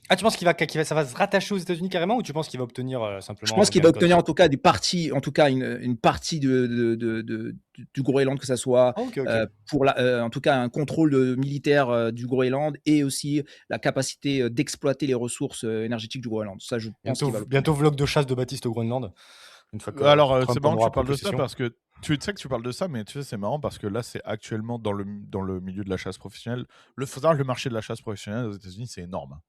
Ah, tu penses ça va se rattacher aux États-Unis carrément ou tu penses qu'il va obtenir Je simplement pense qu'il gain va de cause? obtenir en tout cas des parties, en tout cas une partie du Groenland, que ça soit Ah, ok, ok. en tout cas un contrôle militaire du Groenland et aussi la capacité d'exploiter les ressources énergétiques du Groenland. Ça, je pense qu'il va l'obtenir. Bientôt vlog de chasse de Baptiste au Groenland. Une fois que Alors, c'est Trump en marrant que aura tu pris parles de ça possession. parce que tu sais que tu parles de ça, mais tu sais, c'est marrant parce que là, c'est actuellement dans le milieu de la chasse professionnelle. Faut savoir que le marché de la chasse professionnelle aux États-Unis, c'est énorme.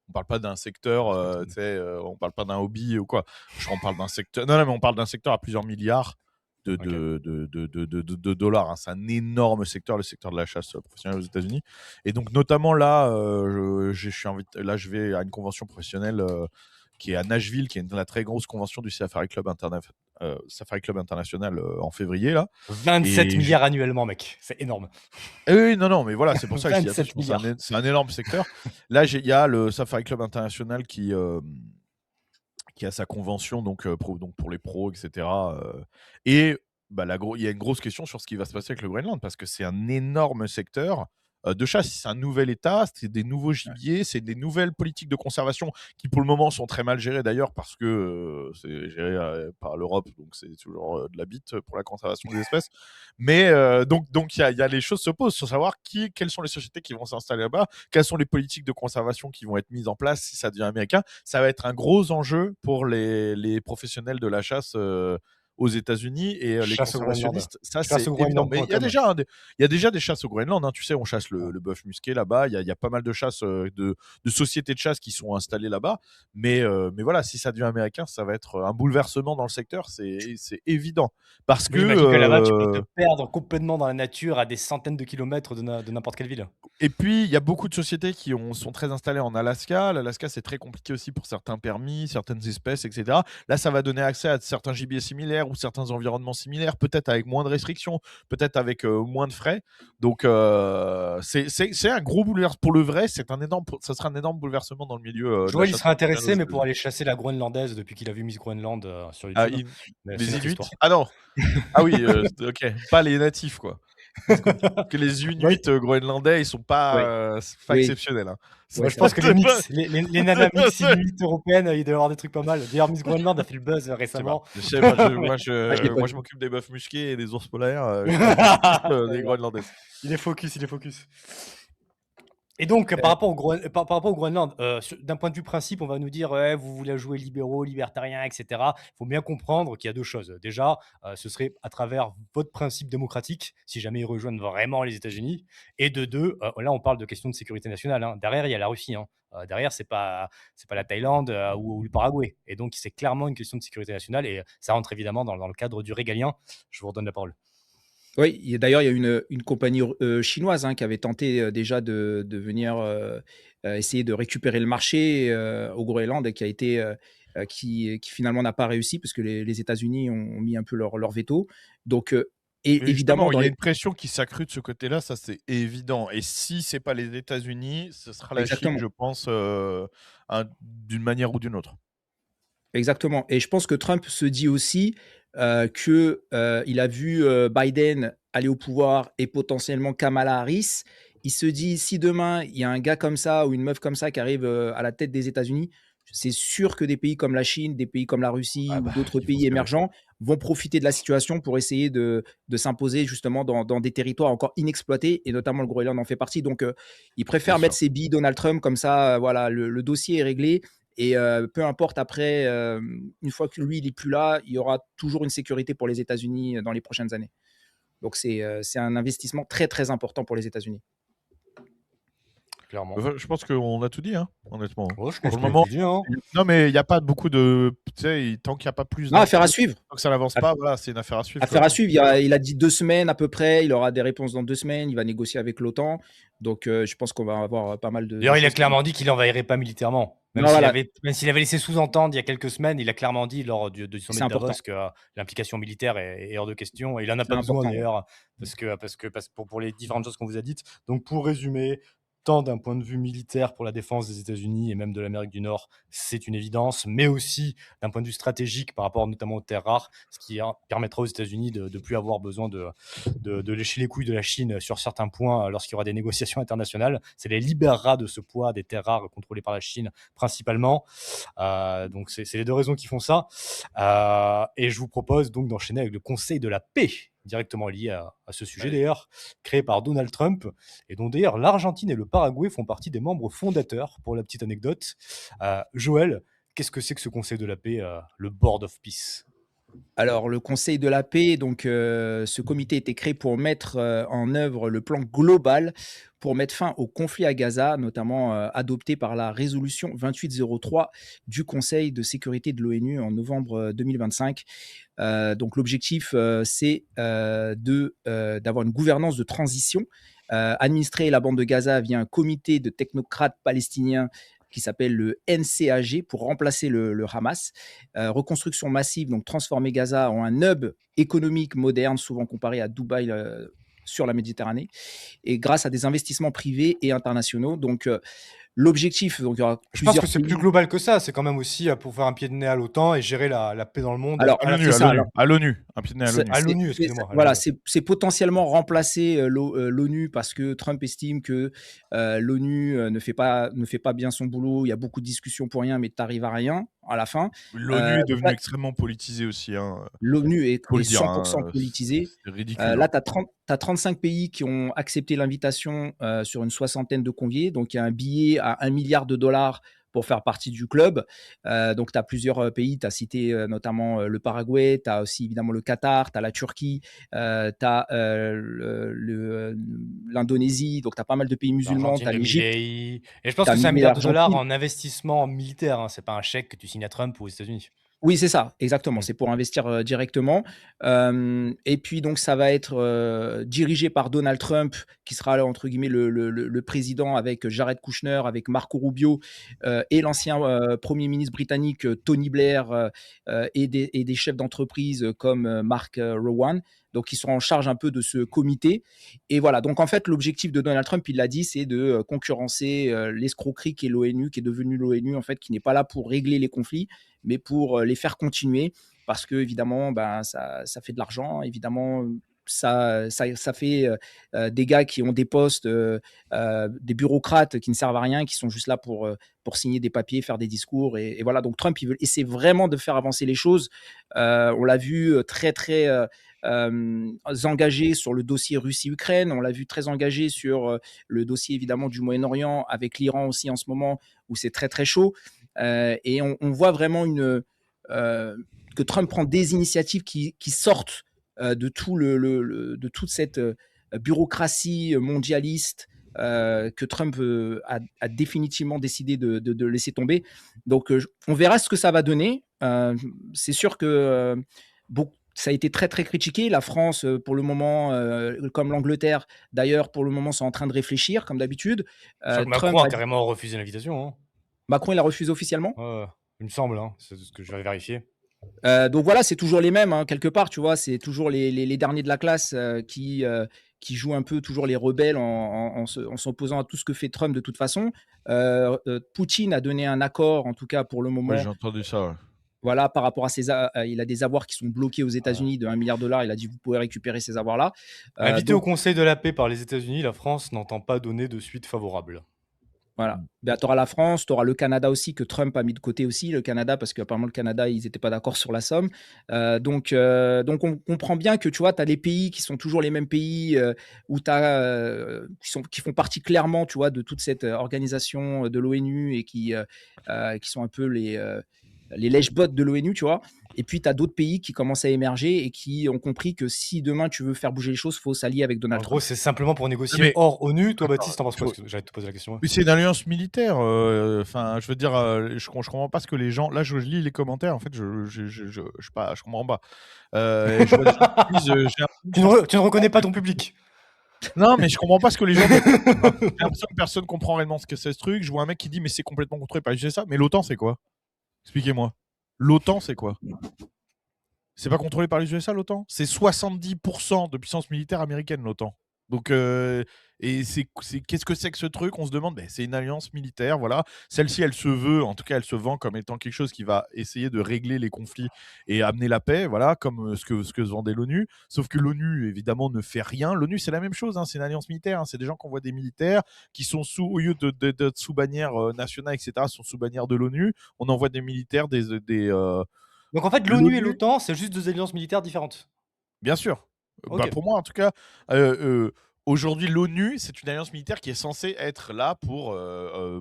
On parle pas d'un secteur, Ouais, c'est pas tu sais, on parle pas d'un hobby ou quoi. On parle d'un secteur. Non, non, mais on parle d'un secteur à plusieurs milliards de, Ok. de dollars. Hein. C'est un énorme secteur, le secteur de la chasse professionnelle aux États-Unis. Et donc, notamment là, je vais à une convention professionnelle qui est à Nashville, qui est la très grosse convention du Safari Club International en février. Là. 27 Et milliards annuellement, mec. C'est énorme. oui, non, non, mais voilà, c'est pour ça que je dis 27 attention, milliards. c'est un énorme secteur. Là, il y a le Safari Club International qui qui a sa convention donc, donc pour les pros, etc. Et bah, il y a une grosse question sur ce qui va se passer avec le Groenland parce que c'est un énorme secteur de chasse. C'est un nouvel État, c'est des nouveaux gibiers, c'est des nouvelles politiques de conservation qui pour le moment sont très mal gérées d'ailleurs parce que c'est géré par l'Europe, donc c'est toujours de la bite pour la conservation des espèces. Mais donc il y a les choses se posent sur savoir quelles sont les sociétés qui vont s'installer là-bas, quelles sont les politiques de conservation qui vont être mises en place si ça devient américain. Ça va être un gros enjeu pour les professionnels de la chasse aux États-Unis et les Chasse au Groenland. conservationnistes. Ça, Chasse c'est au évident. Mais Groenland.com. il y a déjà des chasses au Groenland. Hein. Tu sais, on chasse le bœuf musqué là-bas. Il y a pas mal de chasses, de sociétés de chasse qui sont installées là-bas. Mais voilà, si ça devient américain, ça va être un bouleversement dans le secteur. C'est évident. Parce que. J'imagine que là-bas, tu peux te perdre complètement dans la nature à des centaines de kilomètres de n'importe quelle ville. Et puis, il y a beaucoup de sociétés qui sont très installées en Alaska. L'Alaska, c'est très compliqué aussi pour certains permis, certaines espèces, etc. Là, ça va donner accès à certains gibiers similaires ou certains environnements similaires, peut-être avec moins de restrictions, peut-être avec moins de frais. Donc, c'est un gros bouleversement. Pour le vrai, ça sera un énorme bouleversement dans le milieu de la Joël, il chasse serait professionnelle aux intéressé, mais pour États-Unis. aller chasser la groenlandaise depuis qu'il a vu Miss Groenland sur Ah, YouTube. Mais c'est les notre Inuits? histoire. Ah non! Ah oui, ok. Pas les natifs, quoi. Parce que les Oui. Inuits groenlandais, ils sont pas Oui. exceptionnels. Hein. Ouais, je pense que les mix, les nanas mix inuites européennes, il doit y avoir des trucs pas mal. D'ailleurs, Miss Groenland a fait le buzz récemment. Je sais pas, moi, je l'ai pas moi, vu. je m'occupe des bœufs musqués et des ours polaires. Je m'occupe des Groenlandaises. Il est focus. Et donc, par rapport au Groenland, d'un point de vue principe, on va nous dire, ouais, vous voulez jouer libéraux, libertariens, etc. Il faut bien comprendre qu'il y a deux choses. Déjà, ce serait à travers votre principe démocratique, si jamais ils rejoignent vraiment les États-Unis. Et de deux, là, on parle de questions de sécurité nationale. Hein. Derrière, il y a la Russie. Hein. Derrière, c'est pas la Thaïlande ou le Paraguay. Et donc, c'est clairement une question de sécurité nationale. Et ça rentre évidemment dans le cadre du régalien. Je vous redonne la parole. Oui, d'ailleurs, il y a une compagnie chinoise qui avait tenté déjà de venir essayer de récupérer le marché au Groenland et qui finalement n'a pas réussi parce que les États-Unis ont mis un peu leur veto. Donc, et Mais évidemment, justement, il y a une pression qui s'accrue de ce côté-là, ça c'est évident. Et si c'est pas les États-Unis, ce sera la Chine, exactement. je pense, d'une manière ou d'une autre. Exactement. Et je pense que Trump se dit aussi qu'il a vu Biden aller au pouvoir et potentiellement Kamala Harris. Il se dit, si demain, il y a un gars comme ça ou une meuf comme ça qui arrive à la tête des États-Unis, c'est sûr que des pays comme la Chine, des pays comme la Russie ou d'autres Ils vont pays se lever. émergents vont profiter de la situation pour essayer de s'imposer justement dans des territoires encore inexploités, et notamment le Groenland en fait partie. Donc, il préfère Bien mettre sûr. ses billes Donald Trump comme ça, voilà, le dossier est réglé. Et peu importe après, une fois que lui, il n'est plus là, il y aura toujours une sécurité pour les États-Unis dans les prochaines années. Donc c'est un investissement très, très important pour les États-Unis. Clairement. Je pense qu'on a tout dit, hein, honnêtement. Ouais, je Pour pense le qu'on a moment, tout dit, hein. non, mais il n'y a pas beaucoup de. Tu sais, tant qu'il n'y a pas plus Non, affaire à d'infos, suivre. tant que ça n'avance pas, voilà, c'est une affaire à suivre. Affaire à suivre. Il a dit 2 semaines à peu près. Il aura des réponses dans 2 semaines. Il va négocier avec l'OTAN. Donc, je pense qu'on va avoir pas mal de D'ailleurs, il a choses. clairement dit qu'il n'envahirait pas militairement. Même Non, s'il voilà. avait laissé sous-entendre il y a quelques semaines, il a clairement dit lors du sommet C'est de Davos important. que l'implication militaire est hors de question. Et il n'en a C'est pas besoin important, ouais. d'ailleurs, parce que pour les différentes choses qu'on vous a dites. Donc, pour résumer, tant d'un point de vue militaire pour la défense des États-Unis et même de l'Amérique du Nord, c'est une évidence, mais aussi d'un point de vue stratégique par rapport notamment aux terres rares, ce qui permettra aux États-Unis de ne plus avoir besoin de lécher les couilles de la Chine sur certains points lorsqu'il y aura des négociations internationales. Ça les libérera de ce poids des terres rares contrôlées par la Chine principalement. Donc c'est les deux raisons qui font ça. Et je vous propose donc d'enchaîner avec le Conseil de la paix, directement lié à ce sujet d'ailleurs, créé par Donald Trump, et dont d'ailleurs l'Argentine et le Paraguay font partie des membres fondateurs, pour la petite anecdote. Joël, qu'est-ce que c'est que ce Conseil de la paix, le Board of Peace? Alors, le Conseil de la paix, donc, ce comité a été créé pour mettre en œuvre le plan global pour mettre fin au conflit à Gaza, notamment adopté par la résolution 2803 du Conseil de sécurité de l'ONU en novembre 2025. Donc, l'objectif, c'est d'avoir une gouvernance de transition, administrer la bande de Gaza via un comité de technocrates palestiniens qui s'appelle le NCAG pour remplacer le Hamas. Reconstruction massive, donc transformer Gaza en un hub économique moderne, souvent comparé à Dubaï sur la Méditerranée, et grâce à des investissements privés et internationaux. Donc, l'objectif, donc il y aura Je pense que plusieurs c'est plus pays. global que ça. C'est quand même aussi pour faire un pied de nez à l'OTAN et gérer la paix dans le monde Alors, À à la l'ONU, c'est fois. à ça. l'ONU, Alors, à l'ONU, un pied de nez à c'est l'ONU. À c'est l'ONU, c'est excusez-moi. À voilà, l'ONU. c'est potentiellement remplacer, l'ONU parce que Trump estime que, l'ONU, ne fait pas bien son boulot. Il y a beaucoup de discussions pour rien, mais tu arrives à rien à la fin. L'ONU est Donc devenue là, extrêmement politisée aussi, hein, l'ONU est faut le est dire, 100 hein, politisée. c'est ridicule, hein. Là, tu as 35 pays qui ont accepté l'invitation, sur une soixantaine de conviés. Donc il y a un billet à 1 milliard de dollars pour faire partie du club. Donc tu as plusieurs, pays, tu as cité, notamment, le Paraguay, tu as aussi évidemment le Qatar, tu as la Turquie, tu as, l'Indonésie, donc tu as pas mal de pays musulmans, tu L'Argentine, as le l'Égypte, Milei. Et je pense tu as que c'est 1 milliard de dollars l'Argentine. en investissement militaire, hein. C'est pas un chèque que tu signes à Trump ou aux États-Unis. Oui, c'est ça, exactement. Mmh. C'est pour investir, directement. Et puis donc ça va être, dirigé par Donald Trump qui sera là entre guillemets le président avec Jared Kushner, avec Marco Rubio, et l'ancien, 1er ministre britannique, Tony Blair, et des chefs d'entreprise, comme, Mark, Rowan. Donc ils sont en charge un peu de ce comité et voilà, donc en fait l'objectif de Donald Trump, il l'a dit, c'est de, concurrencer, l'escroquerie qui est l'ONU, qui est devenue l'ONU en fait, qui n'est pas là pour régler les conflits, mais pour les faire continuer parce que évidemment ben, ça fait de l'argent, évidemment ça fait des gars qui ont des postes, des bureaucrates qui ne servent à rien, qui sont juste là pour signer des papiers, faire des discours et voilà. Donc Trump, il veut essayer vraiment de faire avancer les choses. On l'a vu très très engagé sur le dossier Russie-Ukraine, on l'a vu très engagé sur le dossier évidemment du Moyen-Orient, avec l'Iran aussi en ce moment où c'est très très chaud. Et on voit vraiment que Trump prend des initiatives qui sortent de toute cette bureaucratie mondialiste que Trump a définitivement décidé de laisser tomber. Donc, on verra ce que ça va donner. C'est sûr que ça a été très très critiqué. La France, pour le moment, comme l'Angleterre, d'ailleurs, pour le moment, sont en train de réfléchir, comme d'habitude. Je crois que Trump Macron a a dit, carrément refusé l'invitation, hein. Macron, il a refusé officiellement. Ouais, il me semble, hein. C'est ce que je vais vérifier. Donc voilà, c'est toujours les mêmes, hein, quelque part, tu vois, c'est toujours les derniers de la classe qui jouent un peu toujours les rebelles en s'opposant à tout ce que fait Trump de toute façon. Poutine a donné un accord, en tout cas pour le Ouais, moment, j'ai entendu ça, ouais. voilà, par rapport à il a des avoirs qui sont bloqués aux Voilà. États-Unis de 1 milliard de dollars. Il a dit vous pouvez récupérer ces avoirs-là. Invité au Donc Conseil de la paix par les États-Unis, la France n'entend pas donner de suite favorable. voilà. Ben, tu auras la France, tu auras le Canada aussi, que Trump a mis de côté aussi, le Canada, parce qu'apparemment le Canada, ils n'étaient pas d'accord sur la somme. Donc on comprend bien que tu vois, tu as les pays qui sont toujours les mêmes pays, où qui font partie clairement, tu vois, de toute cette organisation de l'ONU et qui sont un peu les lèche-bottes de l'ONU, tu vois. Et puis, tu as d'autres pays qui commencent à émerger et qui ont compris que si demain tu veux faire bouger les choses, il faut s'allier avec En Donald gros, Trump. c'est simplement pour négocier Mais hors ONU. Toi, attends, Baptiste, t'en penses quoi? faut Parce que j'allais te poser la question. Ouais. oui, c'est une alliance militaire, enfin, je veux dire, je comprends pas ce que les gens là, je lis les commentaires, en fait, je sais pas, je comprends pas. Et je vois des gens qui disent, j'ai l'impression Tu ne reconnais pas ton public. non, mais je comprends pas ce que les gens disent. J'ai l'impression que personne comprend réellement ce que c'est ce truc. Je vois un mec qui dit: «Mais c'est complètement contrôlé par les USA». Mais l'OTAN, c'est quoi? Expliquez-moi. L'OTAN, c'est quoi? C'est pas contrôlé par les USA, l'OTAN? C'est 70% de puissance militaire américaine, l'OTAN. Donc, et qu'est-ce que c'est que ce truc? On se demande, ben, c'est une alliance militaire, voilà. Celle-ci, elle se veut, en tout cas, elle se vend comme étant quelque chose qui va essayer de régler les conflits et amener la paix, voilà, comme ce que se vendait l'ONU. Sauf que l'ONU, évidemment, ne fait rien. L'ONU, c'est la même chose, hein, c'est une alliance militaire, hein. C'est des gens qui envoient des militaires qui sont au lieu d'être sous bannière nationale, etc., sont sous bannière de l'ONU. On envoie des militaires, Donc en fait, l'ONU et l'ONU. l'OTAN, c'est juste deux alliances militaires différentes. Bien sûr. Bah, Ok. pour moi, en tout cas, aujourd'hui, l'ONU, c'est une alliance militaire qui est censée être là pour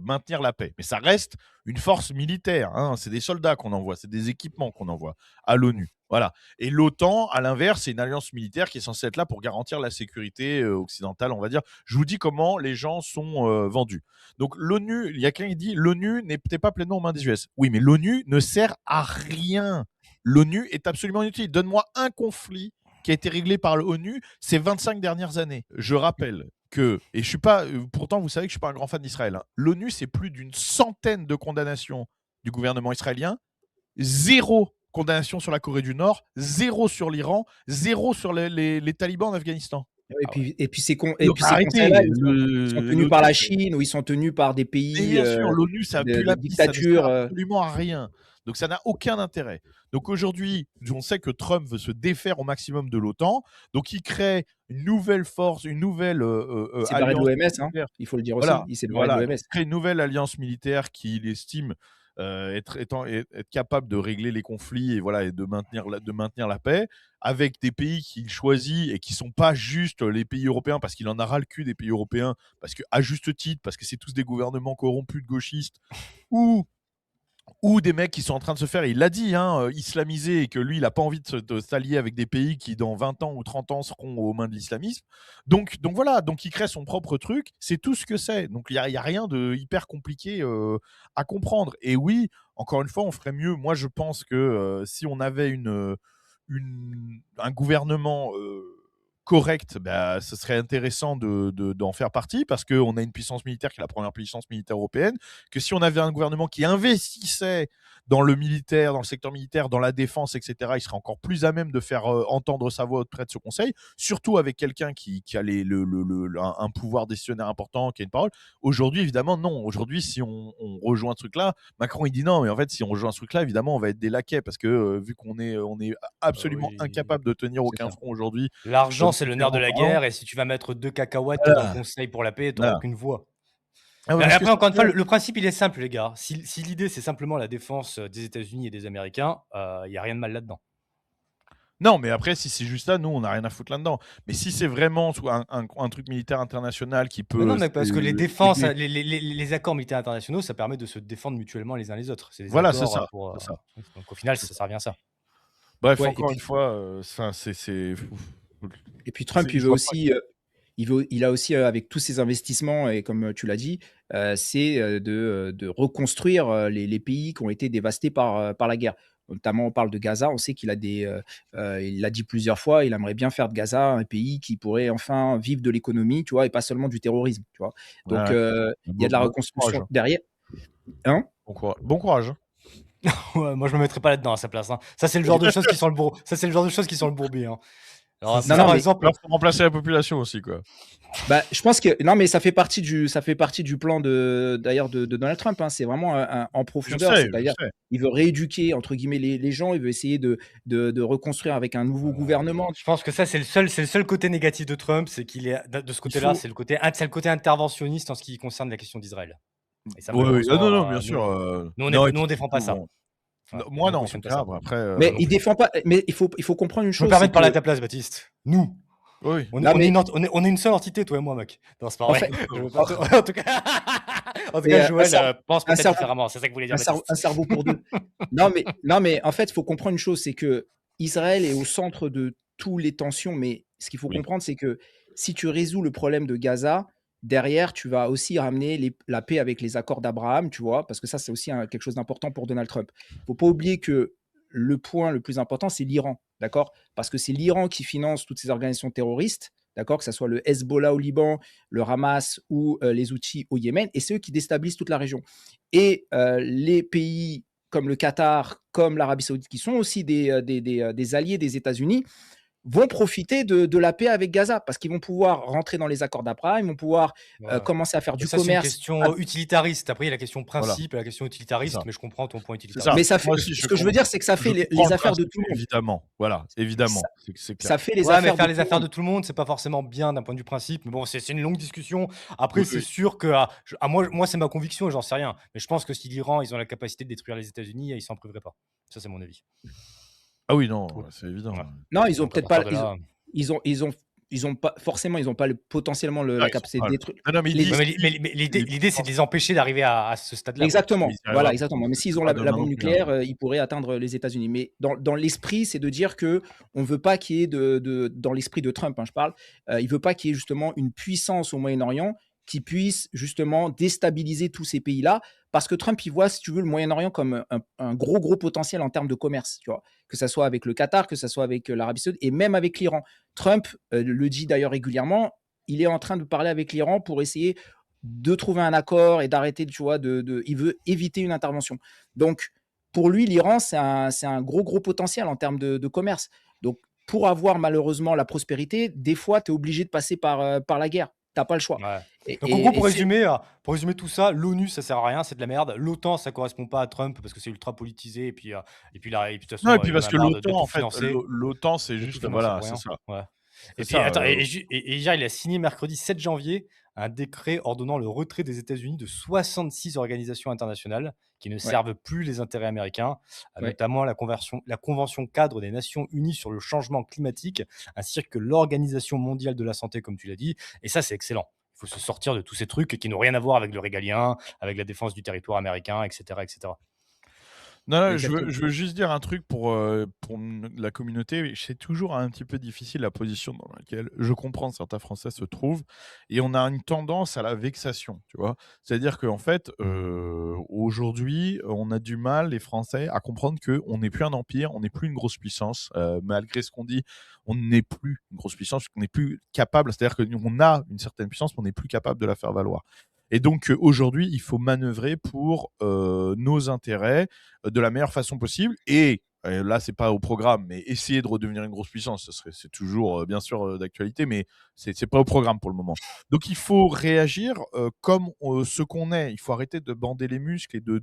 maintenir la paix. Mais ça reste une force militaire, hein. C'est des soldats qu'on envoie, c'est des équipements qu'on envoie à l'ONU. Voilà. Et l'OTAN, à l'inverse, c'est une alliance militaire qui est censée être là pour garantir la sécurité occidentale, on va dire. Je vous dis comment les gens sont vendus. Donc l'ONU, il y a quelqu'un qui dit l'ONU n'est peut-être pas pleinement aux mains des US. Oui, mais l'ONU ne sert à rien. L'ONU est absolument inutile. Donne-moi un conflit qui a été réglé par l'ONU ces 25 dernières années. Je rappelle que, et je suis pas, pourtant vous savez que je suis pas un grand fan d'Israël, hein. L'ONU, c'est plus d'une centaine de condamnations du gouvernement israélien, 0 condamnation sur la Corée du Nord, 0 sur l'Iran, 0 sur les talibans en Afghanistan. Et Ah ouais. puis Donc ces arrêtez, conseils-là, ils sont tenus par l'ONU, la Chine ou ils sont tenus par des mais pays, bien sûr, l'ONU, ça pue de la pisse, ça ne sert dictature, absolument à rien. Donc ça n'a aucun intérêt. Donc aujourd'hui, on sait que Trump veut se défaire au maximum de l'OTAN. Donc il crée une nouvelle force, une nouvelle il s'est barré de alliance l'OMS, hein, militaire. il faut le dire aussi, Voilà, il s'est barré de voilà. Donc l'OMS. il crée une nouvelle alliance militaire qu'il estime être capable de régler les conflits et voilà et de maintenir la paix avec des pays qu'il choisit et qui sont pas juste les pays européens parce qu'il en a ras le cul des pays européens parce que à juste titre parce que c'est tous des gouvernements corrompus de gauchistes ou des mecs qui sont en train de se faire, il l'a dit, islamiser et que lui, il n'a pas envie de s'allier avec des pays qui, dans 20 ans ou 30 ans, seront aux mains de l'islamisme. Donc voilà, donc il crée son propre truc, c'est tout ce que c'est. Donc il n'y a rien de hyper compliqué à comprendre. Et oui, encore une fois, on ferait mieux. Moi, je pense que si on avait un gouvernement correct, bah, ce serait intéressant d'en faire partie parce qu'on a une puissance militaire qui est la première puissance militaire européenne, que si on avait un gouvernement qui investissait dans le militaire, dans le secteur militaire, dans la défense, etc., il serait encore plus à même de faire entendre sa voix auprès de ce conseil, surtout avec quelqu'un qui a un pouvoir décisionnaire important, qui a une parole. Aujourd'hui, évidemment, non. Aujourd'hui, si on rejoint ce truc-là, Macron, il dit non, mais en fait, si on rejoint ce truc-là, évidemment, on va être des laquais parce que vu qu'on est absolument Oui, incapable de tenir C'est aucun ça. front aujourd'hui, l'argent, comme c'est le nerf de différents la parents. guerre et si tu vas mettre 2 cacahuètes dans le Voilà, conseil pour la paix, tu auras voilà. aucune voix. Ah ouais, Mais parce que après, encore une fois, sinon, le principe, il est simple, les gars. Si l'idée, c'est simplement la défense des États-Unis et des Américains, il y a rien de mal là-dedans. non, mais après, si c'est juste ça, nous, on n'a rien à foutre là-dedans. Mais si c'est vraiment un truc militaire international qui Mais peut non, mais parce que les défenses, aider. les accords militaires internationaux, ça permet de se défendre mutuellement les uns les autres. C'est des Voilà, c'est accords, ça, pour, c'est ça, donc au final, c'est ça ça. revient à ça. Bref, Ouais, encore une fois, enfin, et puis Trump, il je veut vois pas. aussi, il a aussi, avec tous ses investissements et comme, tu l'as dit, c'est, de reconstruire, les pays qui ont été dévastés par la guerre. Notamment, on parle de Gaza, on sait qu'il a il l'a dit plusieurs fois, il aimerait bien faire de Gaza un pays qui pourrait enfin vivre de l'économie, tu vois? Et pas seulement du terrorisme, tu vois? Donc, Ouais, il y a de la bon courage, reconstruction hein. derrière, hein? Bon courage, hein. Ouais, moi, je me mettrais pas là-dedans à sa place, hein. Ça, c'est le genre de choses qui sent le bourbier, hein. Alors, Non, ça, non, par mais exemple, Alors, faut remplacer la population aussi, quoi. bah, je pense que non, mais ça fait partie du plan d'ailleurs de Donald Trump, hein. C'est vraiment en profondeur, Je c'est-à-dire sais. il veut «rééduquer» entre guillemets les gens, il veut essayer de reconstruire avec un nouveau gouvernement. je pense que ça, c'est le seul côté négatif de Trump, c'est qu'il est de ce Il côté-là, faut c'est le côté interventionniste en ce qui concerne la question d'Israël. Et ça, Oui, oui. Ah non, malheureusement, non, bien sûr. Non, et nous, puis on défend pas surtout, ça. bon, Ouais, moi, on non, en tout cautionne pas cas. ça. Bon, après, mais Non il plus. défend pas, mais il faut comprendre une Je me chose, permets c'est de parler à que ta place, Baptiste. Nous, oui. non, mais on est une seule entité, toi et moi, mec. Non, c'est pas en vrai. fait, Je veux en pas en tout cas, en tout mais, cas, un Joël, cerveau pense un peut-être cerveau différemment. C'est ça que voulait dire Baptiste. un cerveau pour 2. Non, mais en fait, il faut comprendre une chose, c'est que Israël est au centre de toutes les tensions, mais ce qu'il faut Oui. comprendre, c'est que si tu résous le problème de Gaza, derrière, tu vas aussi ramener la paix avec les accords d'Abraham, tu vois? Parce que ça, c'est aussi quelque chose d'important pour Donald Trump. Il ne faut pas oublier que le point le plus important, c'est l'Iran, d'accord? Parce que c'est l'Iran qui finance toutes ces organisations terroristes, d'accord? Que ce soit le Hezbollah au Liban, le Hamas ou les Houthis au Yémen, et c'est eux qui déstabilisent toute la région. Et les pays comme le Qatar, comme l'Arabie Saoudite, qui sont aussi des alliés des États-Unis, vont profiter de la paix avec Gaza parce qu'ils vont pouvoir rentrer dans les accords d'Abraham, ils vont pouvoir Ouais. commencer à faire Mais du ça, c'est une commerce. question utilitariste. Après, il y a la question Voilà, principe et la question c'est utilitariste, ça. mais je comprends ton point C'est ça. Mais utilitariste. ça fait, Moi aussi, ce que je veux dire, c'est que ça fait je comprends les le affaires de principe, tout le monde. évidemment. Voilà, évidemment. Ça, C'est clair. ça fait les Ouais, mais affaires de faire tout les le affaires monde. de tout le monde, c'est pas forcément bien d'un point de vue principe. Mais bon, c'est une longue discussion. Après, Oui, c'est oui. sûr que moi, c'est ma conviction et j'en sais rien. Mais je pense que si l'Iran, ils ont la capacité de détruire les États-Unis, ils s'en priveraient pas. Ça, c'est mon avis. Ah oui, non, Ouais. c'est évident. Ouais. Non, ils ont Donc, à peut-être pas. partir de là. Ils ont pas forcément. Ils ont pas potentiellement Ah, la ils sont capacité de mal. détruire. Non, non, mais ils Les, disent Mais l'idée, c'est de les empêcher d'arriver à ce stade-là, quoi. Exactement, qu'ils y voilà, arriveront exactement. Mais s'ils ont pas la demain non bombe plus, hein. nucléaire, ils pourraient atteindre les États-Unis. Mais dans l'esprit, c'est de dire que on veut pas qu'il y ait dans l'esprit de Trump, hein, je parle, il veut pas qu'il y ait justement une puissance au Moyen-Orient qui puisse justement déstabiliser tous ces pays-là, parce que Trump, il voit, si tu veux, le Moyen-Orient comme un gros potentiel en termes de commerce, tu vois? Que ça soit avec le Qatar, que ça soit avec l'Arabie Saoudite et même avec l'Iran. Trump le dit d'ailleurs régulièrement, il est en train de parler avec l'Iran pour essayer de trouver un accord et d'arrêter, tu vois, il veut éviter une intervention. Donc, pour lui, l'Iran, c'est un gros potentiel en termes de commerce. Donc, pour avoir malheureusement la prospérité, des fois, tu es obligé de passer par la guerre. Tu as pas le choix. Ouais. Et, Donc en gros, et- et c'est pour résumer tout ça, l'ONU, ça sert à rien, c'est de la merde. L'OTAN, ça correspond pas à Trump parce que c'est ultra politisé et puis de toute Non, et façon, puis il en parce a que marre l'OTAN, de en tout fait, financer, l'OTAN, c'est de tout juste, financer voilà, pour c'est rien. ça. Ouais. C'est Et puis, ça. attends, et hier, il a signé mercredi 7 janvier un décret ordonnant le retrait des États-Unis de 66 organisations internationales qui ne ouais, servent plus les intérêts américains, ouais. notamment la Convention cadre des Nations Unies sur le changement climatique, ainsi que l'Organisation mondiale de la santé, comme tu l'as dit. Et ça, c'est excellent. Il faut se sortir de tous ces trucs qui n'ont rien à voir avec le régalien, avec la défense du territoire américain, etc., etc. Non, non, Exactement. je veux juste dire un truc pour la communauté. C'est toujours un petit peu difficile la position dans laquelle je comprends certains Français se trouvent. Et on a une tendance à la vexation, tu vois. C'est-à-dire qu'en fait, aujourd'hui, on a du mal, les Français, à comprendre qu'on n'est plus un empire, on n'est plus une grosse puissance. Malgré ce qu'on dit, on n'est plus une grosse puissance, parce qu'on n'est plus capable. C'est-à-dire qu'on a une certaine puissance, mais on n'est plus capable de la faire valoir. Et donc, aujourd'hui, il faut manœuvrer pour nos intérêts de la meilleure façon possible. Et là, c'est pas au programme, mais essayer de redevenir une grosse puissance, c'est toujours bien sûr d'actualité, mais c'est pas au programme pour le moment. Donc il faut réagir comme ce qu'on est. Il faut arrêter de bander les muscles et de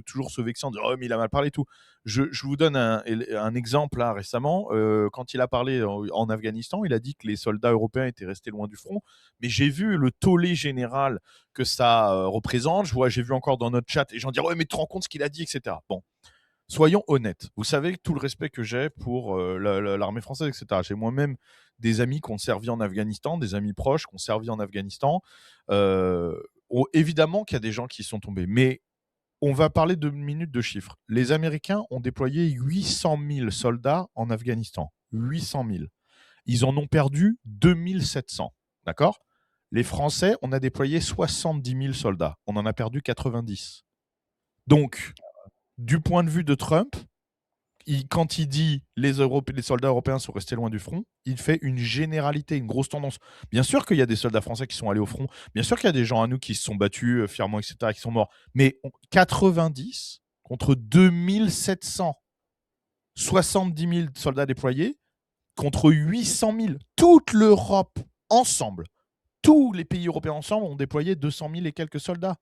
toujours se vexer en disant oh mais il a mal parlé et tout. Je vous donne un exemple là récemment. Quand il a parlé en Afghanistan, il a dit que les soldats européens étaient restés loin du front. Mais j'ai vu le tollé général que ça représente. J'ai vu encore dans notre chat et gens dire ouais mais tu te rends compte ce qu'il a dit, etc. Bon, soyons honnêtes. Vous savez tout le respect que j'ai pour l'armée française, etc. J'ai moi-même des amis qui ont servi en Afghanistan, des amis proches qui ont servi en Afghanistan. Évidemment qu'il y a des gens qui sont tombés, mais on va parler 2 minutes de chiffres. Les Américains ont déployé 800 000 soldats en Afghanistan. 800 000. Ils en ont perdu 2700. D'accord? Les Français, on a déployé 70 000 soldats. On en a perdu 90. Donc, du point de vue de Trump, quand il dit les soldats européens sont restés loin du front, il fait une généralité, une grosse tendance. Bien sûr qu'il y a des soldats français qui sont allés au front, bien sûr qu'il y a des gens à nous qui se sont battus fièrement, etc., qui sont morts, mais 90 contre 2700, 70 000 soldats déployés contre 800 000. Toute l'Europe ensemble, tous les pays européens ensemble ont déployé 200 000 et quelques soldats.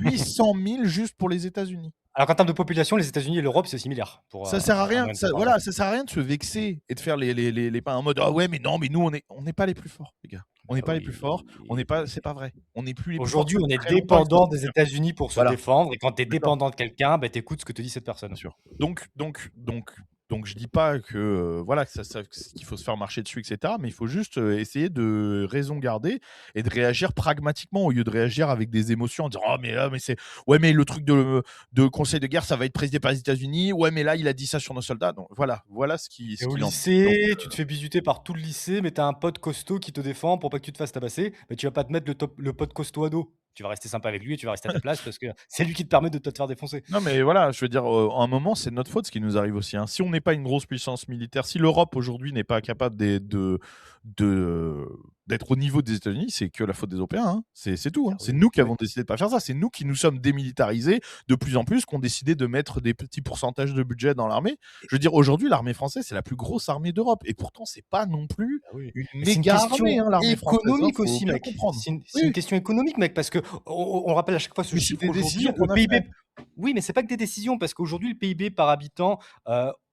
800 000 juste pour les États-Unis. Alors qu'en termes de population, les États-Unis et l'Europe, c'est similaire. Ça sert à rien. moyenne Ça, comparaison. voilà, ça sert à rien de se vexer et de faire les pas en mode ah ouais mais non mais nous on n'est pas les plus forts les gars. On n'est pas les plus forts. On n'est pas, c'est pas vrai. On n'est plus les plus forts. Aujourd'hui, Ça on fait est très longtemps que ça dépendant se des fait. États-Unis pour se Voilà. défendre. Et quand tu es D'accord. dépendant de quelqu'un, bah, tu écoutes ce que te dit cette personne. Bien sûr. Donc je dis pas que voilà qu'il faut se faire marcher dessus, etc. Mais il faut juste essayer de raison garder et de réagir pragmatiquement au lieu de réagir avec des émotions en disant mais c'est ouais mais le truc de conseil de guerre ça va être présidé par les États-Unis, ouais mais là il a dit ça sur nos soldats. Donc voilà ce Et qu'il au en est. Donc, lycée, tu te fais bisuter par tout le lycée, mais tu as un pote costaud qui te défend pour pas que tu te fasses tabasser. Mais tu vas pas te mettre le pote costaud à dos. Tu vas rester sympa avec lui et tu vas rester à ta place parce que c'est lui qui te permet de te faire défoncer. non, mais voilà, je veux dire, à un moment, c'est notre faute ce qui nous arrive aussi, hein. Si on n'est pas une grosse puissance militaire, si l'Europe aujourd'hui n'est pas capable d'être au niveau des États-Unis, c'est que la faute des Européens, hein. C'est tout, hein. Ah C'est oui, nous qui oui. avons décidé de pas faire ça. C'est nous qui nous sommes démilitarisés de plus en plus, qui ont décidé de mettre des petits pourcentages de budget dans l'armée. Je veux dire, aujourd'hui, l'armée française, c'est la plus grosse armée d'Europe. Et pourtant, c'est pas non plus Ah oui. une Mais c'est une méga question armée, hein, l'armée française, hein, économique faut aussi, bien mec. comprendre. C'est une Oui, question économique, mec, parce que on rappelle à chaque fois ce mais c'est chiffre des aujourd'hui. décisions Le qu'on a PIB. faites. Oui, mais c'est pas que des décisions, parce qu'aujourd'hui, le PIB par habitant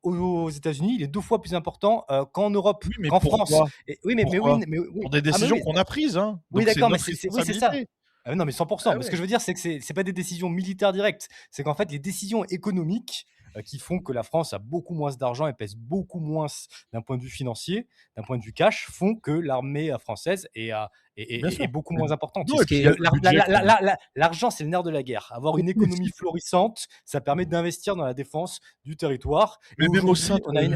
aux États-Unis, il est 2 fois plus important qu'en Europe, Oui, mais qu'en France. pourquoi? Et, oui, mais oui, Pourquoi? oui. Pour des Ah, mais décisions oui, qu'on a prises, hein. oui, Donc c'est d'accord, mais notre oui, c'est ça. responsabilité. Ah non, mais 100. Ah Mais ce que ouais. je veux dire, c'est que c'est pas des décisions militaires directes. C'est qu'en fait, les décisions économiques qui font que la France a beaucoup moins d'argent et pèse beaucoup moins d'un point de vue financier, d'un point de vue cash, font que l'armée française Bien est sûr. beaucoup Mais moins importante. non, et puis il y a le budget qu'on L'argent, c'est le nerf de la guerre. Avoir oui, une mais économie florissante, ça permet d'investir dans la défense du territoire. Et mais même aujourd'hui, au sein on de a une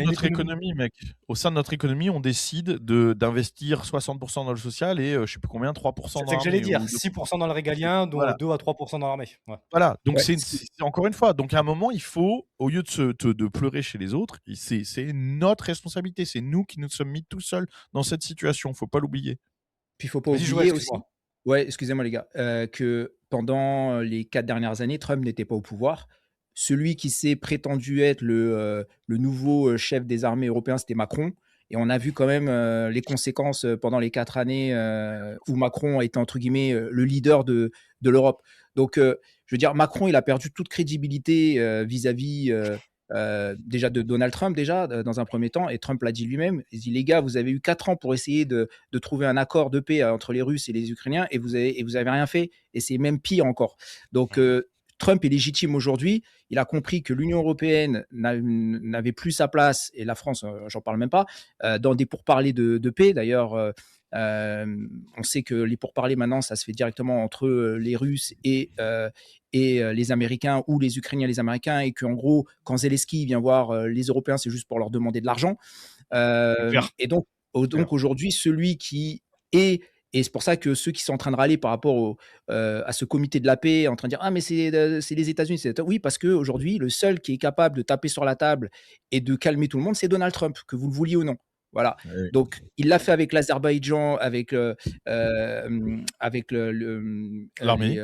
notre économie. économie, mec, au sein de notre économie, on décide d'investir 60 dans le social et je sais plus combien, 3 C'est dans ce que j'allais l'armée dire, ou 2. 6% dans le régalien, dont Voilà, 2 à 3% dans l'armée. Ouais. voilà. Donc Ouais, c'est encore une fois, donc à un moment, il faut, au lieu de pleurer chez les autres, c'est notre responsabilité. C'est nous qui nous sommes mis tout seuls dans cette situation. Faut pas l'oublier. puis il faut pas Vas-y, Joël, oublier aussi excuse-moi. ouais, excusez-moi les gars, que pendant les 4 dernières années, Trump n'était pas au pouvoir. celui qui s'est prétendu être le nouveau chef des armées européens, c'était Macron. Et on a vu quand même les conséquences pendant les 4 années où Macron a été, entre guillemets, le leader de l'Europe. Donc, je veux dire, Macron, il a perdu toute crédibilité vis-à-vis déjà de Donald Trump, déjà, dans un premier temps. Et Trump l'a dit lui-même. Il dit, les gars, vous avez eu 4 ans pour essayer de trouver un accord de paix entre les Russes et les Ukrainiens et vous avez rien fait. Et c'est même pire encore. Donc, Trump est légitime aujourd'hui. Il a compris que l'Union européenne n'avait plus sa place, et la France, j'en parle même pas, dans des pourparlers de paix. D'ailleurs, on sait que les pourparlers maintenant, ça se fait directement entre les Russes et les Américains, ou les Ukrainiens et les Américains, et qu'en gros, quand Zelensky vient voir les Européens, c'est juste pour leur demander de l'argent. Clair. Et donc, aujourd'hui, celui qui est, et c'est pour ça que ceux qui sont en train de râler par rapport à ce comité de la paix, en train de dire ah mais c'est les États-Unis, oui, parce qu'aujourd'hui le seul qui est capable de taper sur la table et de calmer tout le monde, c'est Donald Trump, que vous le vouliez ou non. Voilà. Oui. Donc il l'a fait avec l'Azerbaïdjan, avec L'armée.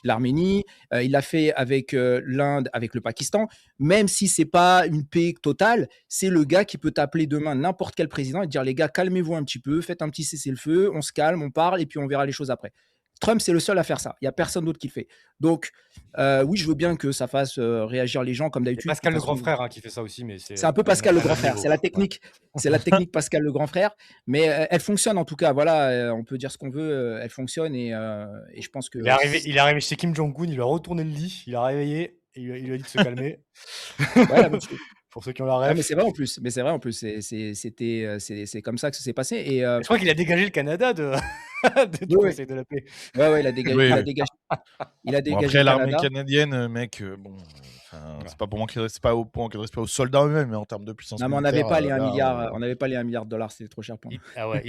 l'Arménie, il l'a fait avec l'Inde, avec le Pakistan. Même si c'est pas une paix totale, c'est le gars qui peut t'appeler demain n'importe quel président et te dire les gars, calmez-vous un petit peu, faites un petit cessez-le-feu, on se calme, on parle et puis on verra les choses après. Trump, c'est le seul à faire ça. Il n'y a personne d'autre qui le fait. Donc, oui, je veux bien que ça fasse réagir les gens comme Et d'habitude. De Pascal toute le grand façon, frère qui fait ça aussi, mais c'est un peu à Pascal le un grand autre frère. niveau. C'est la technique. C'est la technique Pascal le grand frère. Mais elle fonctionne en tout cas. Voilà, on peut dire ce qu'on veut. Elle fonctionne et je pense que Il est arrivé chez Kim Jong-un, il lui a retourné le lit, il l'a réveillé, et il lui a dit de se calmer. ouais, mais Pour ceux qui ont la ah, mais ref. c'est vrai en plus. Mais c'est vrai en plus. C'est comme ça que ça s'est passé. Et Je crois qu'il a dégagé le Canada du oui, Conseil de la paix. ouais, il a dégagé. Oui, Il a oui. dégagé. Il a Bon, dégagé après, le l'armée Canada. canadienne, mec, bon, Voilà. c'est pas pour moi qu'il reste pas au point qu'il reste pas aux soldats eux-mêmes, mais en termes de puissance Non, mais on militaire, n'avait pas les 1 là, milliard. On n'avait pas les 1 milliard de dollars. C'était trop cher pour nous. Ah ouais,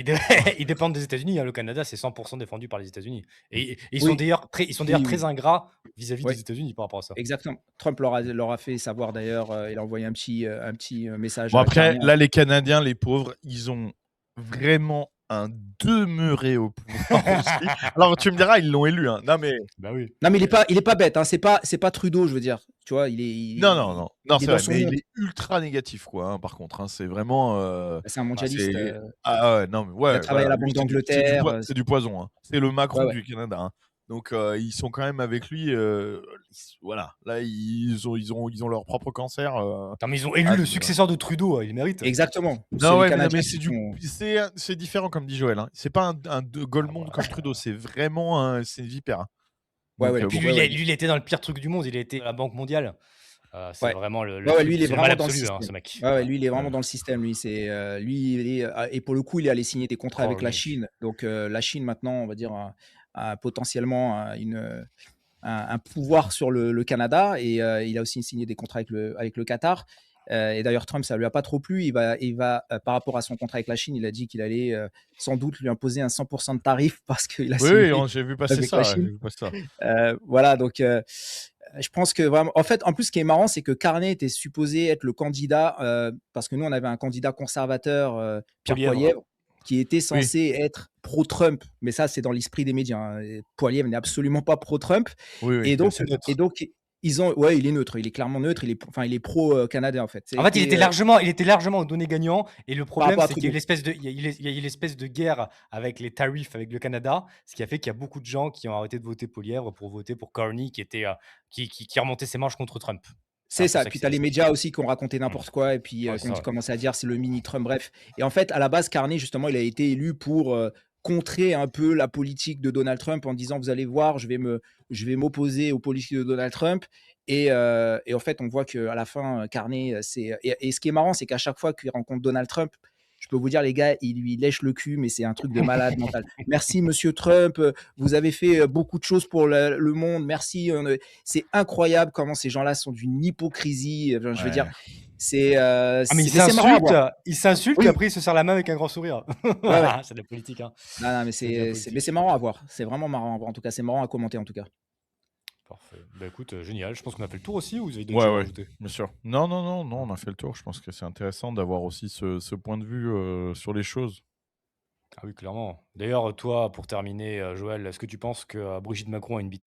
ils dépendent des États-Unis, hein. Le Canada, c'est 100% défendu par les États-Unis. Et ils sont Oui, d'ailleurs oui, très oui. ingrats vis-à-vis Ouais. des États-Unis par rapport à ça. Exactement. Trump leur a fait savoir d'ailleurs, il a envoyé un petit message bon, à après, Carney. là, les Canadiens, les pauvres, ils ont vraiment un demeuré au pouvoir aussi. Alors, tu me diras, ils l'ont élu, hein. Non, mais Bah oui. Non, mais il est pas bête, hein. C'est pas Trudeau, je veux dire. Tu vois, non, non, non, non, il est c'est dans vrai, son mais il monde. est ultra négatif, quoi, hein, par contre, hein. C'est vraiment, Bah, c'est un Bah, mondialiste. c'est ah ouais, non, mais Il a ouais, travaillé à voilà, la lui, Banque d'Angleterre. c'est du poison, hein. C'est le Ouais, Macron ouais. du Canada, hein. Donc, ils sont quand même avec lui, voilà. Là, ils ont leur propre cancer, Non, mais ils ont élu ah, le successeur de Trudeau, il mérite. Exactement. C'est non, les ouais, mais non, Canadiens mais qui sont c'est différent comme dit Joël, hein. C'est pas un de Golemonde comme Trudeau, c'est vraiment c'est une vipère, hein. ouais, Donc, ouais, Puis bon. lui, ouais, ouais. il était dans le pire truc du monde, il a été à la Banque mondiale. C'est Ouais. vraiment le Ouais, ouais, truc, lui, il est c'est le mal vraiment dans le absolu, hein, système. ce mec. Ouais, ouais, lui, il est vraiment Ouais. dans le système. Lui, il est et pour le coup, il est allé signer des contrats Oh, avec le la mec. Chine. Donc, la Chine, maintenant, on va dire, a potentiellement un pouvoir sur le Canada, et il a aussi signé des contrats avec le Qatar. Et d'ailleurs, Trump, ça lui a pas trop plu. Par rapport à son contrat avec la Chine, il a dit qu'il allait sans doute lui imposer un 100% de tarif parce qu'il a Oui, signé oui, j'ai vu passer avec la ça, ouais, Chine. j'ai vu passer ça. Voilà, donc je pense que vraiment. En fait, en plus, ce qui est marrant, c'est que Carney était supposé être le candidat, parce que nous, on avait un candidat conservateur, Pierre Poilievre. Poilievre, qui était Oui. censé être pro-Trump. Mais ça, c'est dans l'esprit des médias, hein. Et Poilievre n'est absolument pas pro-Trump. Oui, oui. Et donc, C'est neutre. ouais, il est neutre. Il est clairement neutre. Il est pro-canadien en fait. En fait, il était largement donné gagnant. Et le Par problème, rapport à c'est qu'il y a Trudeau. il y a eu l'espèce de guerre avec les tarifs avec le Canada, ce qui a fait qu'il y a beaucoup de gens qui ont arrêté de voter Poilievre pour voter pour Carney, qui était qui remontait ses manches contre Trump. C'est C'est un peu ça. ça qui Puis s'est tu as les passé. médias aussi qui ont raconté Mmh. n'importe quoi et puis Ouais, qui c'est ont ça. commencé à dire c'est le mini Trump, bref. Et en fait, à la base, Carney, justement, il a été élu pour contrer un peu la politique de Donald Trump en disant vous allez voir, je vais m'opposer aux politiques de Donald Trump. Et en fait, on voit qu'à la fin, Carney, et ce qui est marrant, c'est qu'à chaque fois qu'il rencontre Donald Trump, je peux vous dire, les gars, il lui lèche le cul, mais c'est un truc de malade mental. Merci, monsieur Trump. Vous avez fait beaucoup de choses pour le monde. Merci. C'est incroyable comment ces gens-là sont d'une hypocrisie. Enfin, je veux dire, Ouais. Mais c'est marrant à voir. il s'insulte et Oui, après il se serre la main avec un grand sourire. ouais, ouais. C'est de la politique, hein. Non, non, mais C'est de la mais politique. c'est marrant à voir. C'est vraiment marrant à voir. En tout cas, c'est marrant à commenter, en tout cas. Parfait. Bah écoute, génial. Je pense qu'on a fait le tour aussi, ou vous avez d'autres Ouais, choses à ouais, rajouter? bien sûr. Non, non, non, non, on a fait le tour. Je pense que c'est intéressant d'avoir aussi ce point de vue, sur les choses. Ah oui, clairement. D'ailleurs, toi, pour terminer, Joël, est-ce que tu penses que Brigitte Macron a une bite?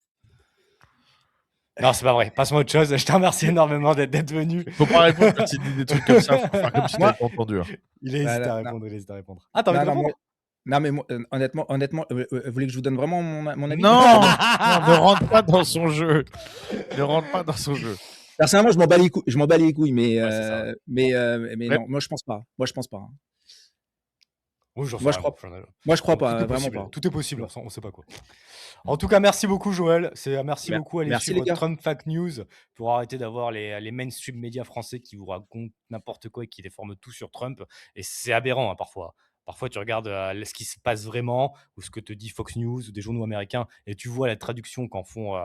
Non, c'est pas vrai. Passe-moi autre chose. Je te remercie énormément d'être venu. Faut pas répondre quand il dit des trucs comme ça. Faut faire comme si Moi, t'avais pas entendu. Hein. Il a bah, hésité à non, répondre. Il a hésité à répondre. Ah, t'as envie non, de non, moi, répondre? non, mais moi, honnêtement, vous voulez que je vous donne vraiment mon avis? Non, non, ne rentre pas dans son jeu. Ne rentre pas dans son jeu. Personnellement, je m'en bats les couilles, mais, Ouais, c'est ça. mais Ouais. non, moi je pense pas. Hein. Oui, j'en sais Moi je rien. crois, moi je crois Tout pas, est vraiment possible. pas. Tout est possible. On sait pas quoi. En tout cas, merci beaucoup, Joël. Merci beaucoup. Allez Merci les suivre gars. Trump Fact News pour arrêter d'avoir les mainstream médias français qui vous racontent n'importe quoi et qui déforment tout sur Trump. Et c'est aberrant, hein, parfois. Parfois, tu regardes ce qui se passe vraiment ou ce que te dit Fox News ou des journaux américains et tu vois la traduction qu'en font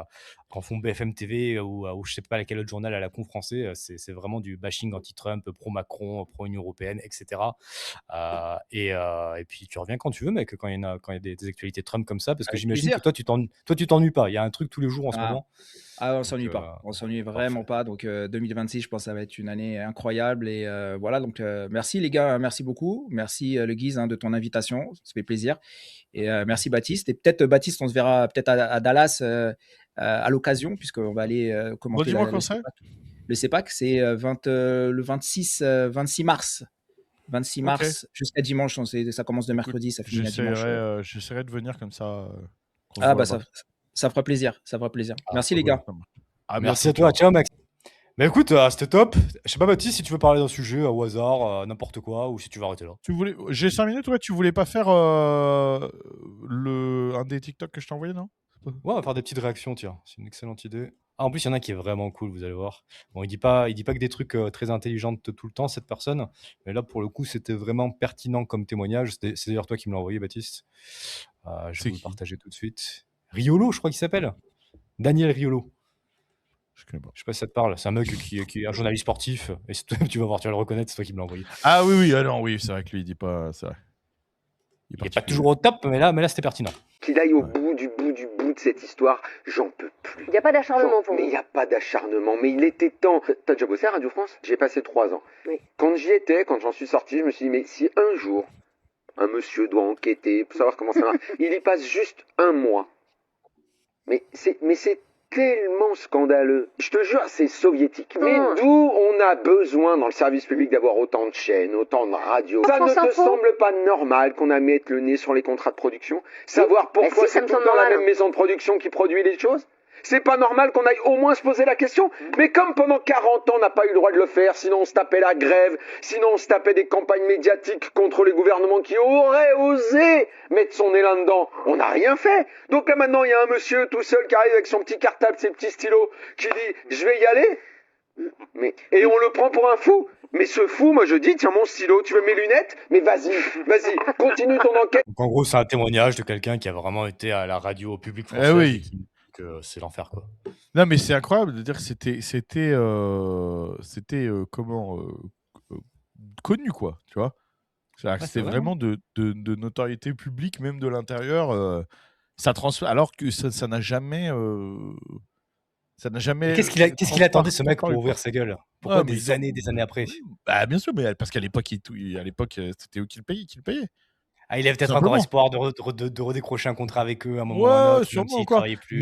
BFM TV ou je sais pas quel autre journal à la con français. C'est vraiment du bashing anti-Trump, pro-Macron, pro-Union européenne, etc. Et puis tu reviens quand tu veux, mec, quand il y a des actualités Trump comme ça, parce que Avec j'imagine que plaisir. toi, tu t'ennuies pas. Il y a un truc tous les jours en ce Ah, moment. on s'ennuie pas. On s'ennuie vraiment parfait. pas. Donc 2026, je pense que ça va être une année incroyable. Et voilà, donc merci les gars, merci beaucoup. Merci le Guise de ton invitation, ça fait plaisir. Et merci Baptiste. Et peut-être Baptiste, on se verra peut-être à Dallas à l'occasion, puisqu'on va aller commenter Redis-moi quand c'est. Le CEPAC, c'est le 26 mars. 26 Ok. mars jusqu'à dimanche. Ça commence de mercredi, ça finit à dimanche. J'essaierai de venir comme ça. Ah bah ça fera plaisir. Merci les gars. Merci à toi. Ciao, Max. Mais écoute, c'était top. Je sais pas, Baptiste, si tu veux parler d'un sujet au hasard, n'importe quoi, ou si tu veux arrêter là. J'ai 5 minutes, ouais. Tu voulais pas faire un des TikTok que je t'ai envoyé, non? Ouais, on va faire des petites réactions, tiens. C'est une excellente idée. Ah, en plus, il y en a qui est vraiment cool, vous allez voir. Bon, il dit pas que des trucs très intelligents tout le temps, cette personne. Mais là, pour le coup, c'était vraiment pertinent comme témoignage. C'est d'ailleurs toi qui me l'as envoyé, Baptiste. Je vais vous le partager tout de suite. Riolo, je crois qu'il s'appelle. Daniel Riolo. Je connais pas. Je sais pas si ça te parle. C'est un mec qui est un journaliste sportif. Et tu vas voir, tu vas le reconnaître, c'est toi qui me l'as envoyé. Ah oui, ah non, oui, c'est vrai que lui, il dit pas. C'est vrai. Il n'est pas toujours au top, mais là c'était pertinent. Qu'il aille au bout de cette histoire, j'en peux plus. Il n'y a pas d'acharnement pour Mais il vous. n'y a pas d'acharnement, mais il était temps. T'as déjà bossé à Radio France? J'ai passé 3 ans. Oui. Quand j'y étais, quand j'en suis sorti, je me suis dit, mais si un jour, un monsieur doit enquêter pour savoir comment ça marche, il y passe juste un mois. Mais c'est tellement scandaleux. Je te jure, c'est soviétique. Mais d'où on a besoin dans le service public d'avoir autant de chaînes, autant de radios? Ça ne te semble pas normal qu'on mette le nez sur les contrats de production? Savoir pourquoi c'est tout dans la même maison de production qui produit les choses? C'est pas normal qu'on aille au moins se poser la question? Mais comme pendant 40 ans on n'a pas eu le droit de le faire, sinon on se tapait la grève, sinon on se tapait des campagnes médiatiques contre les gouvernements qui auraient osé mettre son nez là-dedans, on n'a rien fait. Donc là maintenant il y a un monsieur tout seul qui arrive avec son petit cartable, ses petits stylos, qui dit « je vais y aller ». Et on le prend pour un fou. Mais ce fou, moi je dis, tiens mon stylo, tu veux mes lunettes? Mais vas-y, continue ton enquête. Donc en gros, c'est un témoignage de quelqu'un qui a vraiment été à la radio publique française. Eh oui. Que c'est l'enfer, quoi. Non, mais c'est incroyable de dire que c'était connu, quoi, tu vois. C'était vraiment de notoriété publique, même de l'intérieur. Alors que ça n'a jamais... Qu'est-ce qu'il attendait, ce mec, pour ouvrir sa gueule? Pourquoi des années après? Bah, bien sûr, mais parce qu'à l'époque, c'était eux qui le payaient. Ah, il avait peut-être encore espoir de redécrocher un contrat avec eux à un moment ou Ouais, à un autre, sûrement, même s'il quoi. travaillait plus.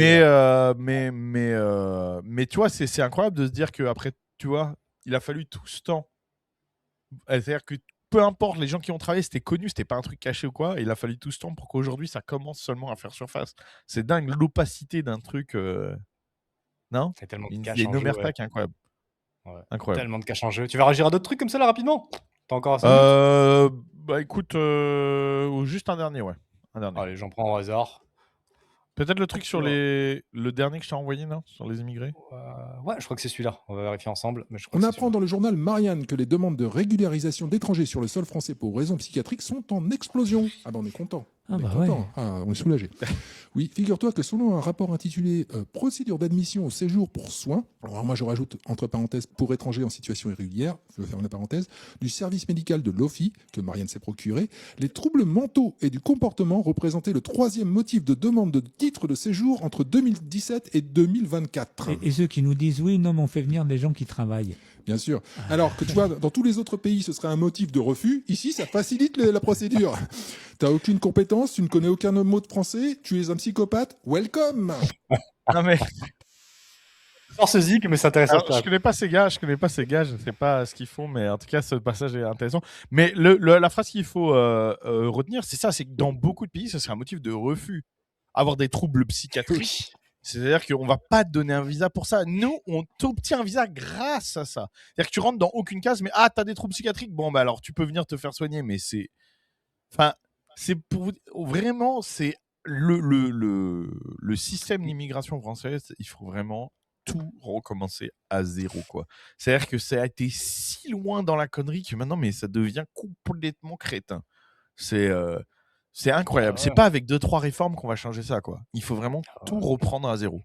Mais tu vois, c'est incroyable de se dire qu'après, tu vois, il a fallu tout ce temps. C'est-à-dire que peu importe, les gens qui ont travaillé, c'était connu, c'était pas un truc caché ou quoi. Et il a fallu tout ce temps pour qu'aujourd'hui, ça commence seulement à faire surface. C'est dingue, l'opacité d'un truc. Non? Il y a tellement de Il cash y a en une jeu, omerta ouais. qui est incroyable. Ouais. Incroyable. Tellement de cash en jeu. Tu veux réagir à d'autres trucs comme ça, là, rapidement? T'as encore à 5 minutes? Bah écoute, juste un dernier, ouais. Un dernier. Allez, j'en prends au hasard. Peut-être le truc sur le dernier que je t'ai envoyé, non? Sur les immigrés? Ouais, je crois que c'est celui-là. On va vérifier ensemble. Mais je crois On que c'est apprend dans le journal Marianne que les demandes de régularisation d'étrangers sur le sol français pour raisons psychiatriques sont en explosion. Ah ben on est content. On est soulagé. Oui, figure-toi que selon un rapport intitulé Procédure d'admission au séjour pour soins, alors moi je rajoute entre parenthèses pour étrangers en situation irrégulière, je vais fermer la parenthèse, du service médical de l'OFI, que Marianne s'est procuré, les troubles mentaux et du comportement représentaient le 3e motif de demande de titre de séjour entre 2017 et 2024. Et ceux qui nous disent oui, non, mais on fait venir des gens qui travaillent. Bien sûr. Alors que tu vois, dans tous les autres pays, ce serait un motif de refus. Ici, ça facilite la procédure. T'as aucune compétence, tu ne connais aucun mot de français, tu es un psychopathe. Welcome. Non mais Force Zik, mais c'est intéressant. Alors, je connais pas ces gars, je ne sais pas ce qu'ils font, mais en tout cas, ce passage est intéressant. Mais la phrase qu'il faut retenir, c'est ça, c'est que dans beaucoup de pays, ça c'est un motif de refus. Avoir des troubles psychiatriques, c'est-à-dire qu'on va pas te donner un visa pour ça. Nous, on t'obtient un visa grâce à ça. C'est-à-dire que tu rentres dans aucune case, mais t'as des troubles psychiatriques, bon, bah alors tu peux venir te faire soigner, mais c'est... Enfin, c'est pour vous... Vraiment, c'est le système d'immigration française, il faut vraiment tout recommencer à zéro, quoi. C'est-à-dire que ça a été si loin dans la connerie que maintenant, mais ça devient complètement crétin. C'est incroyable. Ah C'est ouais. pas avec 2-3 réformes qu'on va changer ça, quoi. Il faut vraiment tout reprendre à zéro.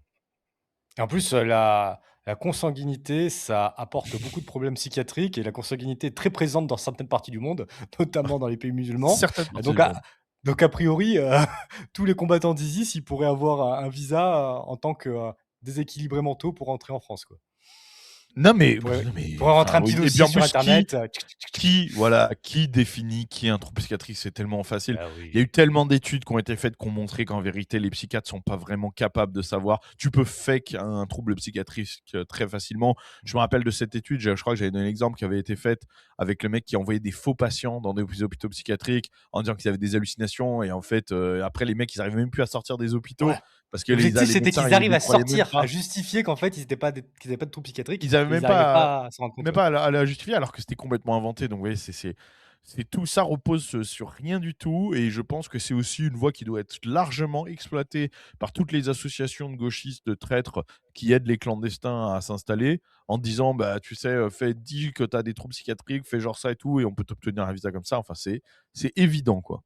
Et en plus, la consanguinité, ça apporte beaucoup de problèmes psychiatriques et la consanguinité est très présente dans certaines parties du monde, notamment dans les pays musulmans. Certaines Et parties donc, du monde. donc a priori, tous les combattants d'ISIS, ils pourraient avoir un visa en tant que déséquilibrés mentaux pour rentrer en France, quoi. Non mais, Ils pourraient, non, mais, ils pourraient rentrer un oui. petit Et dossier puis en sur plus, Internet. qui définit qui est un trouble psychiatrique, c'est tellement facile. Ah Il y a eu tellement d'études qui ont été faites qui ont montré qu'en vérité, les psychiatres sont pas vraiment capables de savoir. Tu peux fake un trouble psychiatrique très facilement. Je me rappelle de cette étude, je crois que j'avais donné l'exemple qui avait été faite avec le mec qui envoyait des faux patients dans des hôpitaux psychiatriques en disant qu'ils avaient des hallucinations et en fait, après les mecs, ils n'arrivaient même plus à sortir des hôpitaux. Ouais. Parce que L'objectif, c'était médecins, qu'ils ils arrivent les à croyaient même sortir, pas. à justifier qu'en fait, ils n'avaient pas de troubles psychiatriques. Ils n'avaient Et même ils n'arrivaient pas, pas à s'en rendre compte. même pas à la justifier alors que c'était complètement inventé. Donc, vous voyez, tout ça repose sur rien du tout. Et je pense que c'est aussi une voie qui doit être largement exploitée par toutes les associations de gauchistes, de traîtres qui aident les clandestins à s'installer en disant, bah, tu sais, dis que tu as des troubles psychiatriques, fais genre ça et tout, et on peut t'obtenir un visa comme ça. Enfin, c'est évident, quoi.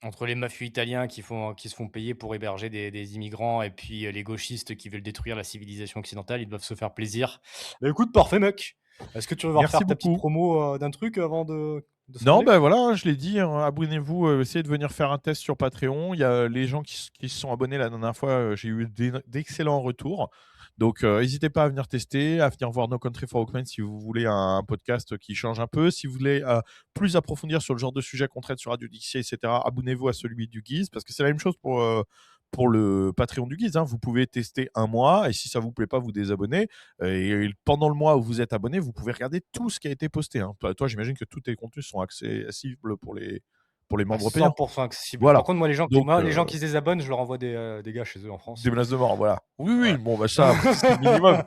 Entre les mafieux italiens qui se font payer pour héberger des immigrants et puis les gauchistes qui veulent détruire la civilisation occidentale, ils doivent se faire plaisir. Bah, écoute, parfait, mec. Est-ce que tu veux Merci refaire ta petite beaucoup. promo d'un truc avant de se Non, quitter ben voilà, hein, je l'ai dit, hein, abonnez-vous, essayez de venir faire un test sur Patreon. Il y a les gens qui se sont abonnés la dernière fois, j'ai eu d'excellents retours. Donc, n'hésitez pas à venir tester, à venir voir No Country for Old Men si vous voulez un podcast qui change un peu. Si vous voulez plus approfondir sur le genre de sujet qu'on traite sur Radio Dixie, etc., abonnez-vous à celui du Guise, parce que c'est la même chose pour le Patreon du Guise, hein. Vous pouvez tester un mois, et si ça vous plaît pas, vous désabonnez. Et pendant le mois où vous êtes abonné, vous pouvez regarder tout ce qui a été posté, hein. Toi, j'imagine que tous tes contenus sont accessibles pour les À membres payants. 100% accessible. Voilà. Par contre, moi, les gens Donc, qui se désabonnent, je leur envoie des gars chez eux en France. des menaces de mort, voilà. Oui, Ouais. bon, bah ça, c'est le minimum.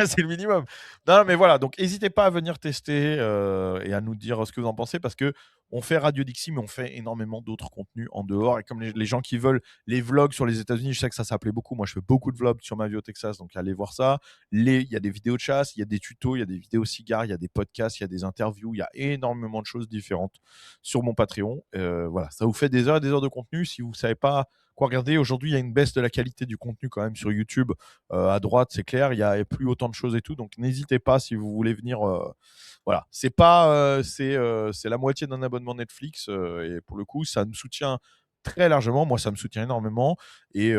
C'est le minimum. Non, mais voilà, donc n'hésitez pas à venir tester et à nous dire ce que vous en pensez, parce que on fait Radio Dixie, mais on fait énormément d'autres contenus en dehors. Et comme les gens qui veulent les vlogs sur les États-Unis, je sais que ça s'appelait beaucoup. Moi, je fais beaucoup de vlogs sur ma vie au Texas, donc allez voir ça. Il y a des vidéos de chasse, il y a des tutos, il y a des vidéos cigares, il y a des podcasts, il y a des interviews, il y a énormément de choses différentes sur mon Patreon. Voilà, ça vous fait des heures et des heures de contenu. Si vous ne savez pas quoi regarder, aujourd'hui, il y a une baisse de la qualité du contenu quand même sur YouTube. À droite, c'est clair, il n'y a plus autant de choses et tout. Donc, n'hésitez pas si vous voulez venir. Voilà, c'est pas, c'est la moitié d'un abonnement Netflix et pour le coup, ça me soutient très largement. Moi, ça me soutient énormément et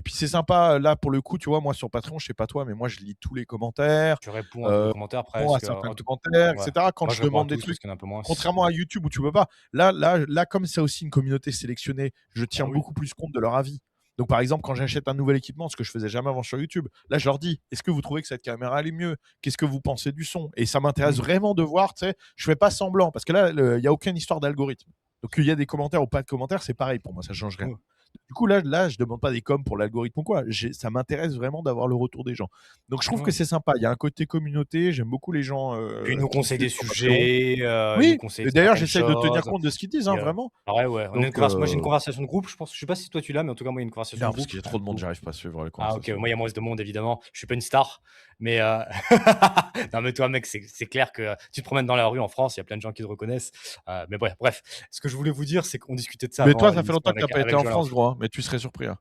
puis c'est sympa. Là, pour le coup, tu vois, moi sur Patreon, je sais pas toi, mais moi, je lis tous les commentaires, Tu réponds à tous les commentaires réponds à presque. certains En tout- commentaires, ouais. etc. Quand Moi, je je réponds à demande des tous trucs. parce qu'il y en a un peu moins. Contrairement à YouTube où tu peux pas. Là, comme c'est aussi une communauté sélectionnée, je tiens Ah oui. beaucoup plus compte de leur avis. Donc, par exemple, quand j'achète un nouvel équipement, ce que je faisais jamais avant sur YouTube, là, je leur dis, est-ce que vous trouvez que cette caméra elle est mieux? Qu'est-ce que vous pensez du son? Et ça m'intéresse vraiment de voir, tu sais, je fais pas semblant, parce que là, il n'y a aucune histoire d'algorithme. Donc, qu'il y a des commentaires ou pas de commentaires, c'est pareil pour moi, ça change rien. Ouais. Du coup, là, je demande pas des coms pour l'algorithme ou quoi. Ça m'intéresse vraiment d'avoir le retour des gens. Donc, je trouve que c'est sympa. Il y a un côté communauté. J'aime beaucoup les gens. Puis ils nous qui conseillent des suivent sur sujets, ils oui, nous conseillent et d'ailleurs, certaines j'essaie de tenir choses. compte de ce qu'ils disent, hein, vraiment. Ouais, ouais. Donc, Moi, j'ai une conversation de groupe. Je sais pas si toi tu l'as, mais en tout cas, moi, il y a une conversation non, de parce groupe. qu'il y a trop de monde, j'arrive pas à suivre les Ah, ok. conversations. Moi, il y a moins de monde, évidemment. Je suis pas une star. Mais non, mais toi, mec, c'est clair que tu te promènes dans la rue en France, il y a plein de gens qui te reconnaissent. Mais bref, ce que je voulais vous dire, c'est qu'on discutait de ça Mais avant toi, ça fait l'émission longtemps que tu n'as pas avec été en Joël. France, gros, hein, mais tu serais surpris, hein.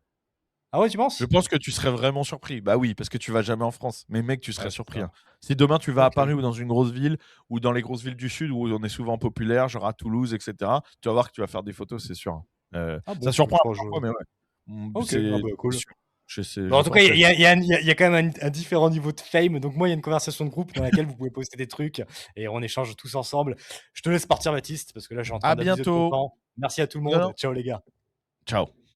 Ah ouais, tu penses? Je pense que tu serais vraiment surpris. Bah oui, parce que tu vas jamais en France. Mais mec, tu serais Ouais, c'est surpris, ça. hein. Si demain tu vas à Ok. Paris ou dans une grosse ville, ou dans les grosses villes du Sud où on est souvent populaire, genre à Toulouse, etc., tu vas voir que tu vas faire des photos, c'est sûr, hein. Ah bon, Ça surprend je- parfois, mais ouais. Ok, C'est ah bah, cool. sûr. Bon, en Je tout sens cas, que- il y a quand même un différent niveau de fame. Donc, moi, il y a une conversation de groupe dans laquelle vous pouvez poster des trucs et on échange tous ensemble. Je te laisse partir, Baptiste, parce que là, je suis en train À d'abuser de ton bientôt. temps. Merci à tout le Non, monde. non. Ciao, les gars. Ciao.